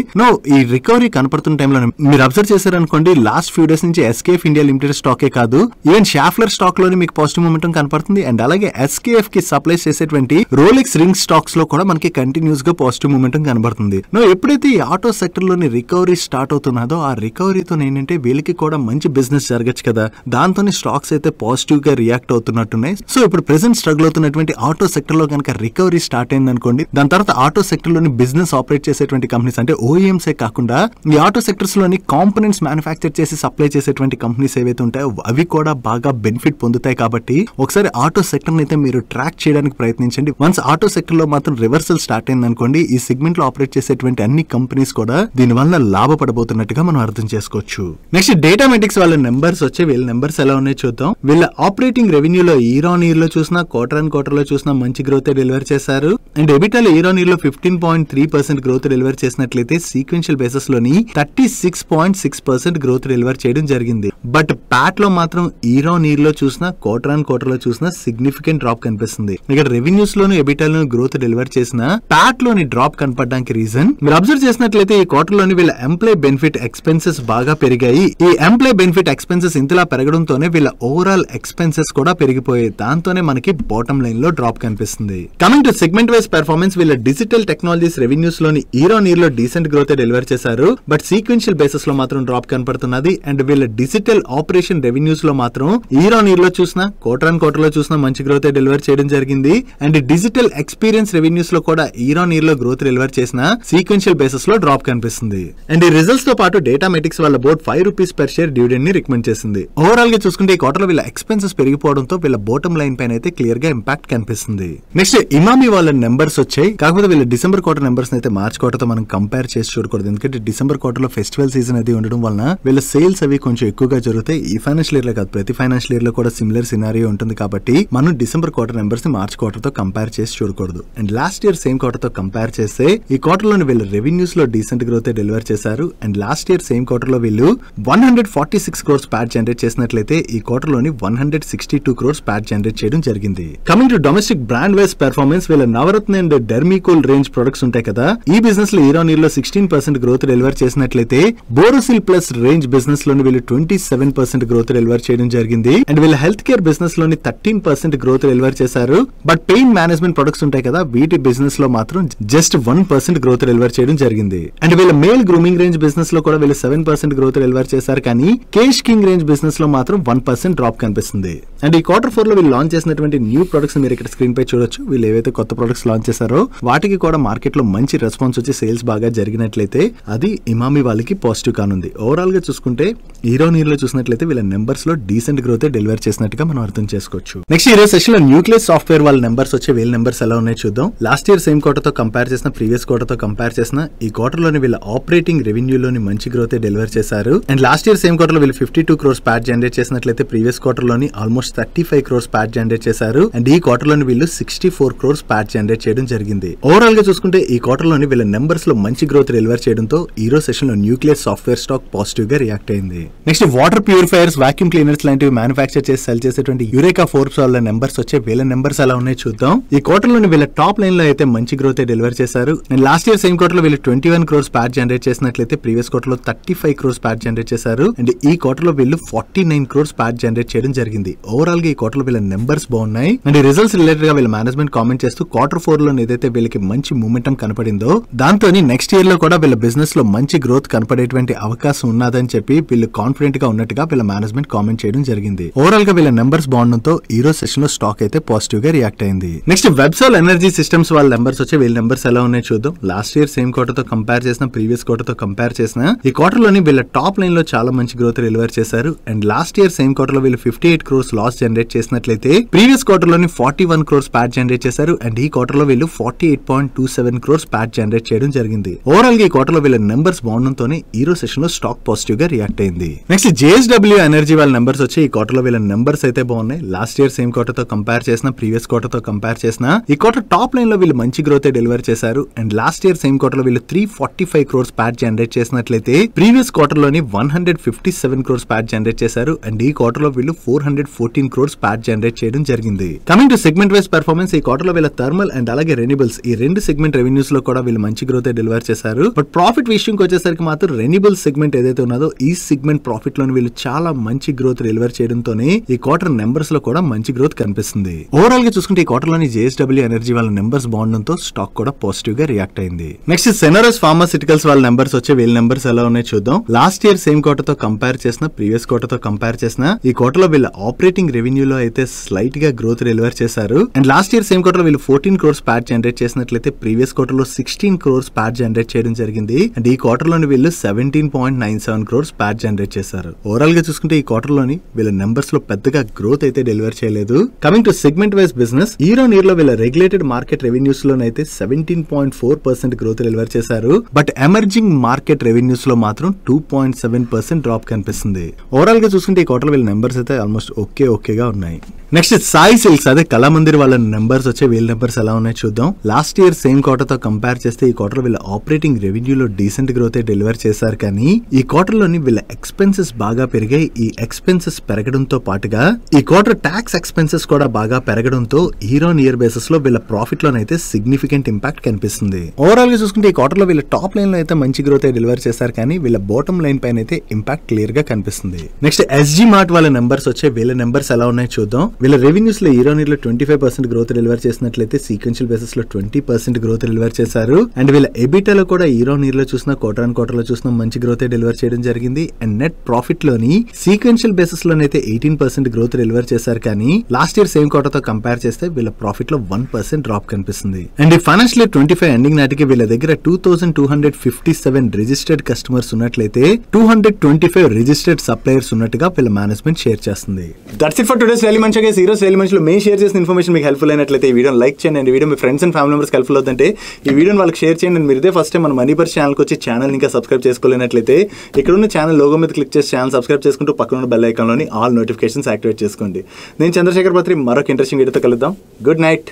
[SPEAKER 1] ఈ రికవరీ కనపడుతున్న టైంలో మీరు అబ్జర్వ్ చేశారనుకోండి, లాస్ట్ ఫ్యూ డేస్ నుంచి ఎస్కేఎఫ్ ఇండియా లిమిటెడ్ స్టాకే కాదు, ఈవెన్ షాఫ్లర్ స్టాక్ లోని మీకు పాజిటివ్ మూమెంట్ కనపడుతుంది. అండ్ అలాగే ఎస్కేఎఫ్ కి సప్లై చేసేటువంటి రోలెక్స్ రింగ్ స్టాక్స్ లో కూడా మనకి కంటిన్యూస్ గా పాజిటివ్ మూమెంట్ కనబడుతుంది. ఎప్పుడైతే ఈ ఆటో సెక్టర్ లోని రికవరీ స్టార్ట్ అవుతున్నదో ఆ రికవరీతో ఏంటంటే వీళ్ళకి కూడా మంచి బిజినెస్ జరగచ్చు కదా, దాంతోనే స్టాక్స్ అయితే పాజిటివ్ గా రియాక్ట్ అవుతున్నట్టున్నాయి. సో ఇప్పుడు ప్రెసెంట్ స్ట్రగుల్ అవుతున్నటువంటి ఆటో సెక్టర్ లో కనుక రికవరీ స్టార్ట్ అయింది అనుకోండి, దాని తర్వాత ఆటో సెక్టర్ లోని బిజినెస్ ఆపరేట్ చేసేటువంటి కంపెనీస్ అంటే ఓఈఎంస్ కాకుండా ఈ ఆటో సెక్టర్స్ లోని కాంపోనెంట్స్ మ్యానుఫ్యాక్చర్ చేసి సప్లై చేసేటువంటి కంపెనీస్ ఏవైతే ఉంటాయో అవి కూడా బాగా బెనిఫిట్ పొందుతాయి. కాబట్టి ఒకసారి ఆటో సెక్టర్ అయితే మీరు ట్రాక్ చేయడానికి ప్రయత్నించండి. వన్స్ ఆటో సెక్టర్ లో మాత్రం రివర్సల్ స్టార్ట్ అయింది అనుకోండి, ఈ సెగ్మెంట్ లో ఆపరేట్ చేసేటువంటి అన్ని కంపెనీస్ కూడా దీని వల్ల లాభపడబోతున్నట్టుగా మనం అర్థం చేసుకోవచ్చు. నెక్స్ట్ డేటామెటిక్స్ వాళ్ళ నెంబర్స్ వచ్చి వీళ్ళ నెంబర్స్ ఎలా ఉన్నాయో చూద్దాం. వీళ్ళ ఆపరేటింగ్ రెవెన్యూలో ఇయర్ ఆన్ ఇయర్ లో చూసినా క్వార్టర్ ఆన్ క్వార్టర్ లో చూసినా మంచి గ్రోత్ డెలివర్ చేశారు. అండ్ ఎబిటాలో ఇయర్ ఆన్ ఇయర్ లో 15.3% గ్రోత్ డెలివర్ చేసినట్లయితే సీక్వెన్షియల్ బేసిస్ లోని 36.6% గ్రోత్ డెలివర్ చేయడం జరిగింది. బట్ ప్యాట్ లో మాత్రం ఇయర్ ఆన్ ఇయర్ లో చూసినా క్వార్టర్ ఆన్ క్వార్టర్ లో చూసినా సిగ్నిఫికెంట్ డ్రాప్ కనిపిస్తుంది. ఇక్కడ రెవెన్యూస్ లోను ఎబిటాలోను గ్రోత్ డెలివర్ చేసిన ప్యాట్ లోని డ్రాప్ కనపడడానికి రీజన్ మీరు అబ్జర్వ్ చేసినట్లయితే ఈ క్వార్టర్ లోని వీళ్ళ ఎంప్లాయ్ బెనిఫిట్ ఎక్స్పెన్సెస్ బాగా పెరిగాయి. ఈ ఎంప్లాయ్ బెనిఫిట్ ఎక్స్పెన్సెస్ ఇంతలా పెరగడంతోనే వీళ్ళ ఓవరాల్ ఎక్స్పెన్సెస్ కూడా పెరిగిపోయాయి. దాంతోనే మనకి బాటమ్ లైన్ లో డ్రాప్ కనిపిస్తుంది. Coming to segment wise performance, వీళ్ళ డిజిటల్ టెక్నాలజీస్ రెవెన్యూస్ లోని ఇయర్ ఆన్ ఇయర్ లో డీసెంట్ గ్రోత్ డెలివర్ చేశారు. బట్ సీక్వెన్షియల్ బేసిస్ లో మాత్రం డ్రాప్ కనపడుతున్నది. అండ్ వీళ్ళ డిజిటల్ ఆపరేషన్ రెవెన్యూస్ లో మాత్రం ఇయర్ ఆన్ ఇయర్ లో చూసినా క్వార్టర్ ఆన్ క్వార్టర్ లో చూసినా మంచి గ్రోత్ డెలివర్ చేయడం జరిగింది. అండ్ డిజిటల్ ఎక్స్పీరియన్స్ రెవెన్యూస్ లో కూడా ఇయర్ ఆన్ ఇయర్ లో గ్రోత్ డెలివర్ చేసిన సీక్వెన్షియల్ బేసిస్ లో డ్రాప్ కనిపిస్తుంది. అండ్ ఈ రిజల్ట్స్ తో పాటు డేటామెటిక్స్ వాళ్ళ బోర్డ్ ₹5 per share డివిడెండ్ ని రికమెండ్ చేసింది. ఓవరాల్ గా చూసుకుంటే ఈ క్వార్టర్ లో వీళ్ళ ఎక్స్పెన్సెస్ పెరిగిపోవడంతో వీళ్ళ బాటమ్ లైన్ పైన అయితే క్లియర్ గా ఇంపాక్ట్ కనిపిస్తుంది. నెక్స్ట్ ఇమామి వాళ్ళ నెంబర్స్ వచ్చాయి. కాకపోతే వీళ్ళ డిసెంబర్ క్వార్టర్ నెంబర్స్ అయితే మార్చ్ క్వార్టర్ తో మనం కంపేర్ చేసి చూడకూడదు. ఎందుకంటే డిసెంబర్ క్వార్టర్ లో ఫెస్టివల్ సీజన్ అది ఉండడం వలన వీళ్ళ సేల్స్ అవి కొంచెం ఎక్కువగా జరుగుతాయి. ఈ ఫైనాన్షియల్ ఇయర్ లో కాదు, ప్రతి ఫైనాన్షియల్ ఇయర్ లో కూడా సిమిలర్ సినారియో ఉంటుంది. కాబట్టి మనం డిసెంబర్ క్వార్టర్ నెంబర్స్ ని మార్చ్ క్వార్టర్ తో కంపేర్ చేసి చూడకూడదు. And last year same quarter తో కంపేర్ చేస్తే ఈ క్వార్టర్ లోని వీళ్ళ రెవెన్యూస్ లో డీసెంట్ గ్రోత్ డెలివర్ చేశారు. And last year same quarter లో వీళ్ళు 146 crores ప్యాట్ జనరేట్ చేసినట్లయితే ఈ క్వార్టర్ లోని 162 crores ప్యాట్ జనరేట్ చేయడం జరిగింది. Coming to domestic brand wise performance, వీళ్ళ నవరత్న అండ్ డెర్మికోల్ రేంజ్ ప్రొడక్ట్స్ ఉంటాయి కదా, ఈ బిజినెస్ లో ఇయర్ ఆన్ ఇయర్ లో 16% గ్రోత్ డెలివర్ చేసినట్లయితే బోరోసిల్ ప్లస్ రేంజ్ బిజినెస్ లోని వీళ్ళు 27% గ్రోత్ డెలివర్ చేయడం జరిగింది. అండ్ వీళ్ళ హెల్త్ కేర్ బిజినెస్ లోని 13% గ్రోత్ డెలివర్ చేశారు. బట్ పెయిన్ మేనేజ్మెంట్ ప్రొడక్ట్స్ ఉంటాయి కదా, వీటి బిజినెస్ లో మాత్రం జస్ట్ 1% గ్రోత్ డెలివర్ చేయడం జరిగింది. అండ్ వీళ్ళ మేల్ గ్రూమింగ్ రేంజ్ బిజినెస్ లో కూడా వీళ్ళు 7% గ్రోత్ డెలివర్ చేశారు. కానీ కేష్ కింగ్ రేంజ్ బిజినెస్ లో మాత్రం 1% డ్రాప్ కనిపిస్తుంది. అండ్ ఈ క్వార్టర్ 4 లో వీళ్ళు లాంచ్ చేసినటువంటి న్యూ ప్రొడక్ట్స్ మీరు ఇక్కడ స్క్రీన్ పై చూడొచ్చు. వీళ్ళు ఏవైతే కొత్త ప్రొడక్ట్స్ లాంచ్ చేశారో వాటికి కూడా మార్కెట్ లో మంచి రెస్పాన్స్ వచ్చి సేల్స్ బాగా జరిగినట్లయితే అది ఇమామి వాళ్ళకి పాజిటివ్ కానుంది. ఓవరాల్ గా చూసుకుంటే ఇయర్ ఆన్ ఇయర్ లో చూసినట్లయితే వీళ్ళ నెంబర్స్ లో డీసెంట్ గ్రోత్ డెలివర్ చేసినట్టుగా మనం అర్థం చేసుకోవచ్చు. నెక్స్ట్ ఈ రోజు సెషన్ లో న్యూక్లియస్ సాఫ్ట్వేర్ వాళ్ళ నెంబర్స్ వచ్చి వీళ్ళ నెంబర్స్ ఎలా ఉన్నాయో చూద్దాం. లాస్ట్ ఇయర్ సేమ్ క్వార్టర్ తో కంపేర్ చేసిన ప్రీవియస్ క్వార్టర్ తో కంపేర్ చేసిన ఈ క్వార్టర్ లోని వీళ్ళ ఆపరేటింగ్ రెవెన్యూ లోని మంచి గ్రోత్ డెలివర్ చేశారు. And last year same quarter లో వీళ్ళు 52 crores ప్యాట్ జనరేట్ చేసినట్లయితే ప్రీవియస్ క్వార్టర్ లోని ఆల్మోస్ట్ 35 crores ప్యాట్ జనరేట్ చేశారు. అండ్ ఈ క్వార్టర్ లోని వీళ్ళు 64 crores ప్యాట్ జనరేట్ చేయడం జరిగింది. ఓవరాల్ గా చూసుకుంటే ఈ క్వార్టర్ లోని వీళ్ళ నెంబర్స్ లో మంచి గ్రోత్ డెలివర్ చేయడంతో ఈ రోజు సెషన్ లో న్యూక్లియస్ సాఫ్ట్వేర్ స్టాక్ పాజిటివ్ గా రియాక్ట్ అయింది. Next water purifiers, vacuum cleaners లాంటివి మ్యానుఫ్యాక్చర్ చేసి సెల్ చేసేటువంటి యురేకా ఫోర్బ్స్ వాళ్ళ నెంబర్స్ వచ్చే వీళ్ళ నెంబర్స్ ఎలా ఉన్నాయో చూద్దాం. ఈ క్వార్టర్ లోని వీళ్ళ టాప్ లైన్ లో అయితే మంచి గ్రోత్ డెలివర్ చేశారు. And last year same quarter లో వీళ్ళు 21 crores ప్యాట్ జనరేట్ చేసినట్లయితే ప్రీవియస్ క్వార్టర్ లో లో 35 crores PAT జనరేట్ చేశారు. అండ్ ఈ క్వార్టర్ లో వీళ్ళు 49 crores PAT జనరేట్ చేయడం జరిగింది. ఓవరాల్ గా ఈ క్వార్టర్ లో వీళ్ళ నెంబర్స్ బాగున్నాయి. అండ్ ఈ రిజల్ట్స్ రిలేటెడ్ గా వీళ్ళ మేనేజ్మెంట్ కామెంట్ చేస్తూ Q4 లో ఏదైతే వీళ్ళకి మంచి మూమెంటం కనపడిందో దాంతో నెక్స్ట్ ఇయర్ లో కూడా వీళ్ళ బిజినెస్ లో మంచి గ్రోత్ కనపడేటువంటి అవకాశం ఉన్నదని చెప్పి వీళ్ళు కాన్ఫిడెంట్ గా ఉన్నట్టుగా వీళ్ళ మేనేజ్మెంట్ కామెంట్ చేయడం జరిగింది. ఓవరాల్ గా వీళ్ళ నెంబర్స్ బాగుండడంతో ఈ రోజు సెషన్ లో స్టాక్ అయితే పాజిటివ్ గా రియాక్ట్ అయింది. నెక్స్ట్ వెబ్సోల్ ఎనర్జీ సిస్టమ్స్ వాళ్ళ నెంబర్స్ వచ్చి వీళ్ళ నెంబర్స్ ఎలా ఉన్నాయో చూద్దాం. లాస్ట్ ఇయర్ సేమ్ క్వార్టర్ తో కంపేర్ చేసిన, ప్రీవియస్ క్వార్టర్ తో కంపేర్ చేసిన ఈ క్వార్టర్ లోని వీళ్ళ టాప్ లైన్ లో చాలా మంచి గ్రోత్ డెలివర్ చేశారు. And last year same quarter లో వీళ్ళు 58 crores లాస్ జనరేట్ చేసినట్లయితే ప్రీవియస్ క్వార్టర్ లోని 41 crores PAT జనరేట్ చేశారు. అండ్ ఈ క్వార్టర్ లో వీళ్ళు 48.27 crores PAT జనరేట్ చేయడం జరిగింది. ఓవరాల్ గా ఈ క్వార్టర్ లో వీళ్ళ నెంబర్స్ బాగుండడంతోనే ఈ రోజు సెషన్ లో స్టాక్ పాజిటివ్ గా రియాక్ట్ అయింది. నెక్స్ట్ JSW ఎనర్జీ వాళ్ళ నెంబర్స్ వచ్చి ఈ క్వార్టర్ లో వీళ్ళ నెంబర్స్ అయితే బాగున్నాయి. లాస్ట్ ఇయర్ సేమ్ క్వార్టర్ తో కంపేర్ చేసిన, ప్రీవియస్ క్వార్టర్ తో కంపేర్ చేసిన ఈ క్వార్టర్ టాప్ లైన్ లో వీళ్ళు మంచి గ్రోత్ డెలివర్ చేశారు. And last year same quarter లో వీళ్ళు 345 crores PAT జనరేట్ చేసినట్లయితే ప్రీవియస్ క్వార్టర్ లోని 157 crores PAT జనరేట్ చేశారు. అండ్ ఈ క్వార్టర్ లో వీళ్ళు 414 crores PAT జనరేట్ చేయడం జరిగింది. Coming to segment wise performance, ఈ క్వార్టర్ లో వీళ్ళ థర్మల్ అండ్ అలాగే రెన్యూబుల్స్ ఈ రెండు సెగ్మెంట్ రెవెన్యూస్ లో కూడా వీళ్ళు మంచి గ్రోత్ డెలివర్ చేశారు. బట్ ప్రాఫిట్ విషయంకి వచ్చేసరికి మాత్రం రెన్యూబుల్ సెగ్మెంట్ ఏదైతే ఉన్నదో ఈ సెగ్మెంట్ ప్రాఫిట్ లోని వీళ్ళు చాలా మంచి గ్రోత్ డెలివర్ చేయడంతోనే ఈ క్వార్టర్ నెంబర్స్ లో కూడా మంచి గ్రోత్ కనిపిస్తుంది. ఓవరాల్ గా చూసుకుంటే ఈ క్వార్టర్ లోని JSW ఎనర్జీ వాళ్ళ నెంబర్స్ బాగుండడంతో స్టాక్ కూడా పాజిటివ్ గా రియాక్ట్ అయింది. నెక్స్ట్ సెనరస్ ఫార్మాసిటికల్స్ వాళ్ళ నెంబర్స్ వచ్చే వీళ్ళ నెంబర్స్ ఎలా ఉన్నాయో చూద్దాం. లాస్ట్ ఇయర్ సేమ్ క్వార్టర్ తో కంపేర్ చేసిన, ప్రీవియస్ క్వార్టర్ తో కంపేర్ చేసిన ఈ క్వార్టర్ లో వీళ్ళ ఆపరేటింగ్ రెవెన్యూ లో అయితే స్లైట్ గా గ్రోత్ డెలివర్ చేశారు. And last year same quarter లో వీళ్ళు 14 crores PAT జనరేట్ చేసినట్లయితే ప్రీవియస్ క్వార్టర్ లో 16 crores PAT జనరేట్ చేయడం జరిగింది. అండ్ ఈ క్వార్టర్ లోని వీళ్ళు 17.97 crores PAT జనరేట్ చేశారు. ఓవరాల్ గా చూసుకుంటే ఈ క్వార్టర్ లోని వీళ్ళ నెంబర్స్ లో పెద్దగా గ్రోత్ అయితే డెలివర్ చేయలేదు. Coming to segment wise business, year on year లో వీళ్ళ రెగ్యులేటెడ్ మార్కెట్ రెవెన్యూస్ లోనైతే 17.4% గ్రోత్ డెలివర్ చేశారు. బట్ ఎమర్జింగ్ మార్కెట్ రెవెన్యూస్ లో మాత్రం 2.7% డ్రాప్ కనిపిస్తుంది. ఓవరాల్ గా చూసుకుంటే ఈ క్వార్టర్ వీళ్ళ నెంబర్స్ అయితే ఆల్మోస్ట్ ఓకేగా ఉన్నాయి. నెక్స్ట్ సాయి సిల్క్స్ అదే కళామందిర్ వాళ్ళ నెంబర్స్ వచ్చే వీళ్ళ నెంబర్స్ ఎలా ఉన్నాయో చూద్దాం. లాస్ట్ ఇయర్ సేమ్ క్వార్టర్ తో కంపేర్ చేస్తే ఈ క్వార్టర్ వీళ్ళ ఆపరేటింగ్ రెవెన్యూ లో డీసెంట్ గ్రోత్ డెలివర్ చేశారు. కానీ ఈ క్వార్టర్ లోని వీళ్ళ ఎక్స్పెన్సెస్ బాగా పెరిగాయి. ఈ ఎక్స్పెన్సెస్ పెరగడంతో పాటుగా ఈ క్వార్టర్ ట్యాక్స్ ఎక్స్పెన్సెస్ కూడా బాగా పెరగడంతో ఇయర్ ఆన్ ఇయర్ బేసిస్ లో వీళ్ళ ప్రాఫిట్ లోనైతే సిగ్నిఫికెంట్ ఇంపాక్ట్ కనిపిస్తుంది. ఓవరాల్ గా చూసుకుంటే ఈ క్వార్టర్ లో వీళ్ళ టాప్ లైన్ లో అయితే మంచి గ్రోత్ డెలివర్ చేశారు. కానీ వీళ్ళ బాటమ్ లైన్ పైన అయితే ఇంపాక్ట్ క్లియర్ గా కనిపిస్తుంది. నెక్స్ట్ SG మార్ట్ వాళ్ళ నెంబర్స్ వచ్చే వీళ్ళ నెంబర్స్ ఎలా ఉన్నాయో చూద్దాం. వీళ్ళ రెవెన్యూస్ లో ఇయర్ ఆన్ ఇయర్ లో 25% గ్రోత్ డెలివర్ చేసినట్లయితే సీక్వెన్షియల్ బేసిస్ లో 20% గ్రోత్ డెలివర్ చేశారు. అండ్ వీళ్ళ ఎబిటా లో కూడా ఇయర్ ఆన్ ఇయర్ లో చూసిన, క్వార్టర్ ఆన్ క్వార్టర్ లో చూసిన మంచి గ్రోత్ డెలివర్ చేయడం జరిగింది. అండ్ నెట్ ప్రాఫిట్ లోని సీక్వెన్షియల్ బేసిస్ లోనైతే 18% గ్రోత్ డెలివర్ చేశారు. కానీ లాస్ట్ ఇయర్ సేమ్ క్వార్టర్ తో కంపేర్ చేస్తే వీళ్ళ ప్రాఫిట్ లో 1% డ్రాప్ కనిపిస్తుంది. అండ్ ఈ ఫైనాన్షియల్ ఇయర్ 25 ఎండింగ్ నాటికి వీళ్ళ దగ్గర 2257 రిజిస్టర్డ్ కస్టమర్స్ ఉన్నట్లయితే 225 రిజిస్టర్డ్ సప్లయర్స్ ఉన్నట్టుగా వీళ్ళ మేనేజ్మెంట్ షేర్ చేస్తుంది. That's it for today's daily munch. ఈ రోజు డైలీ మంచ్ లో మేము షేర్ చేసిన ఇన్ఫర్మేషన్ మీకు హెల్ప్ఫుల్ అయినట్లయితే ఈ వీడియోని లైక్ చేయండి. And video me friends and family members helpful అవుతుంటే ఈ వీడియోని వాళ్ళకి షేర్ చేయండి. అండ్ మీరు ఇదే ఫస్ట్ టైం మన మనీ పర్స్ ఛానల్కి వచ్చి ఛానల్ ఇంకా సబ్స్క్రైబ్ చేసుకోలేనట్లయితే ఇక్కడ ఉన్న ఛానల్ లోగో మీద క్లిక్ చేసి ఛానల్ సబ్స్క్రైబ్ చేసుకుంటూ పక్కన ఉన్న బెల్ ఐకాన్లోని ఆల్ నోటిఫికేషన్స్ యాక్టివేట్ చేసుకోండి. నేను చంద్రశేఖర్ పత్రి మరొక ఇంట్రెస్టింగ్ వీడియోతో కలుద్దాం. Good night.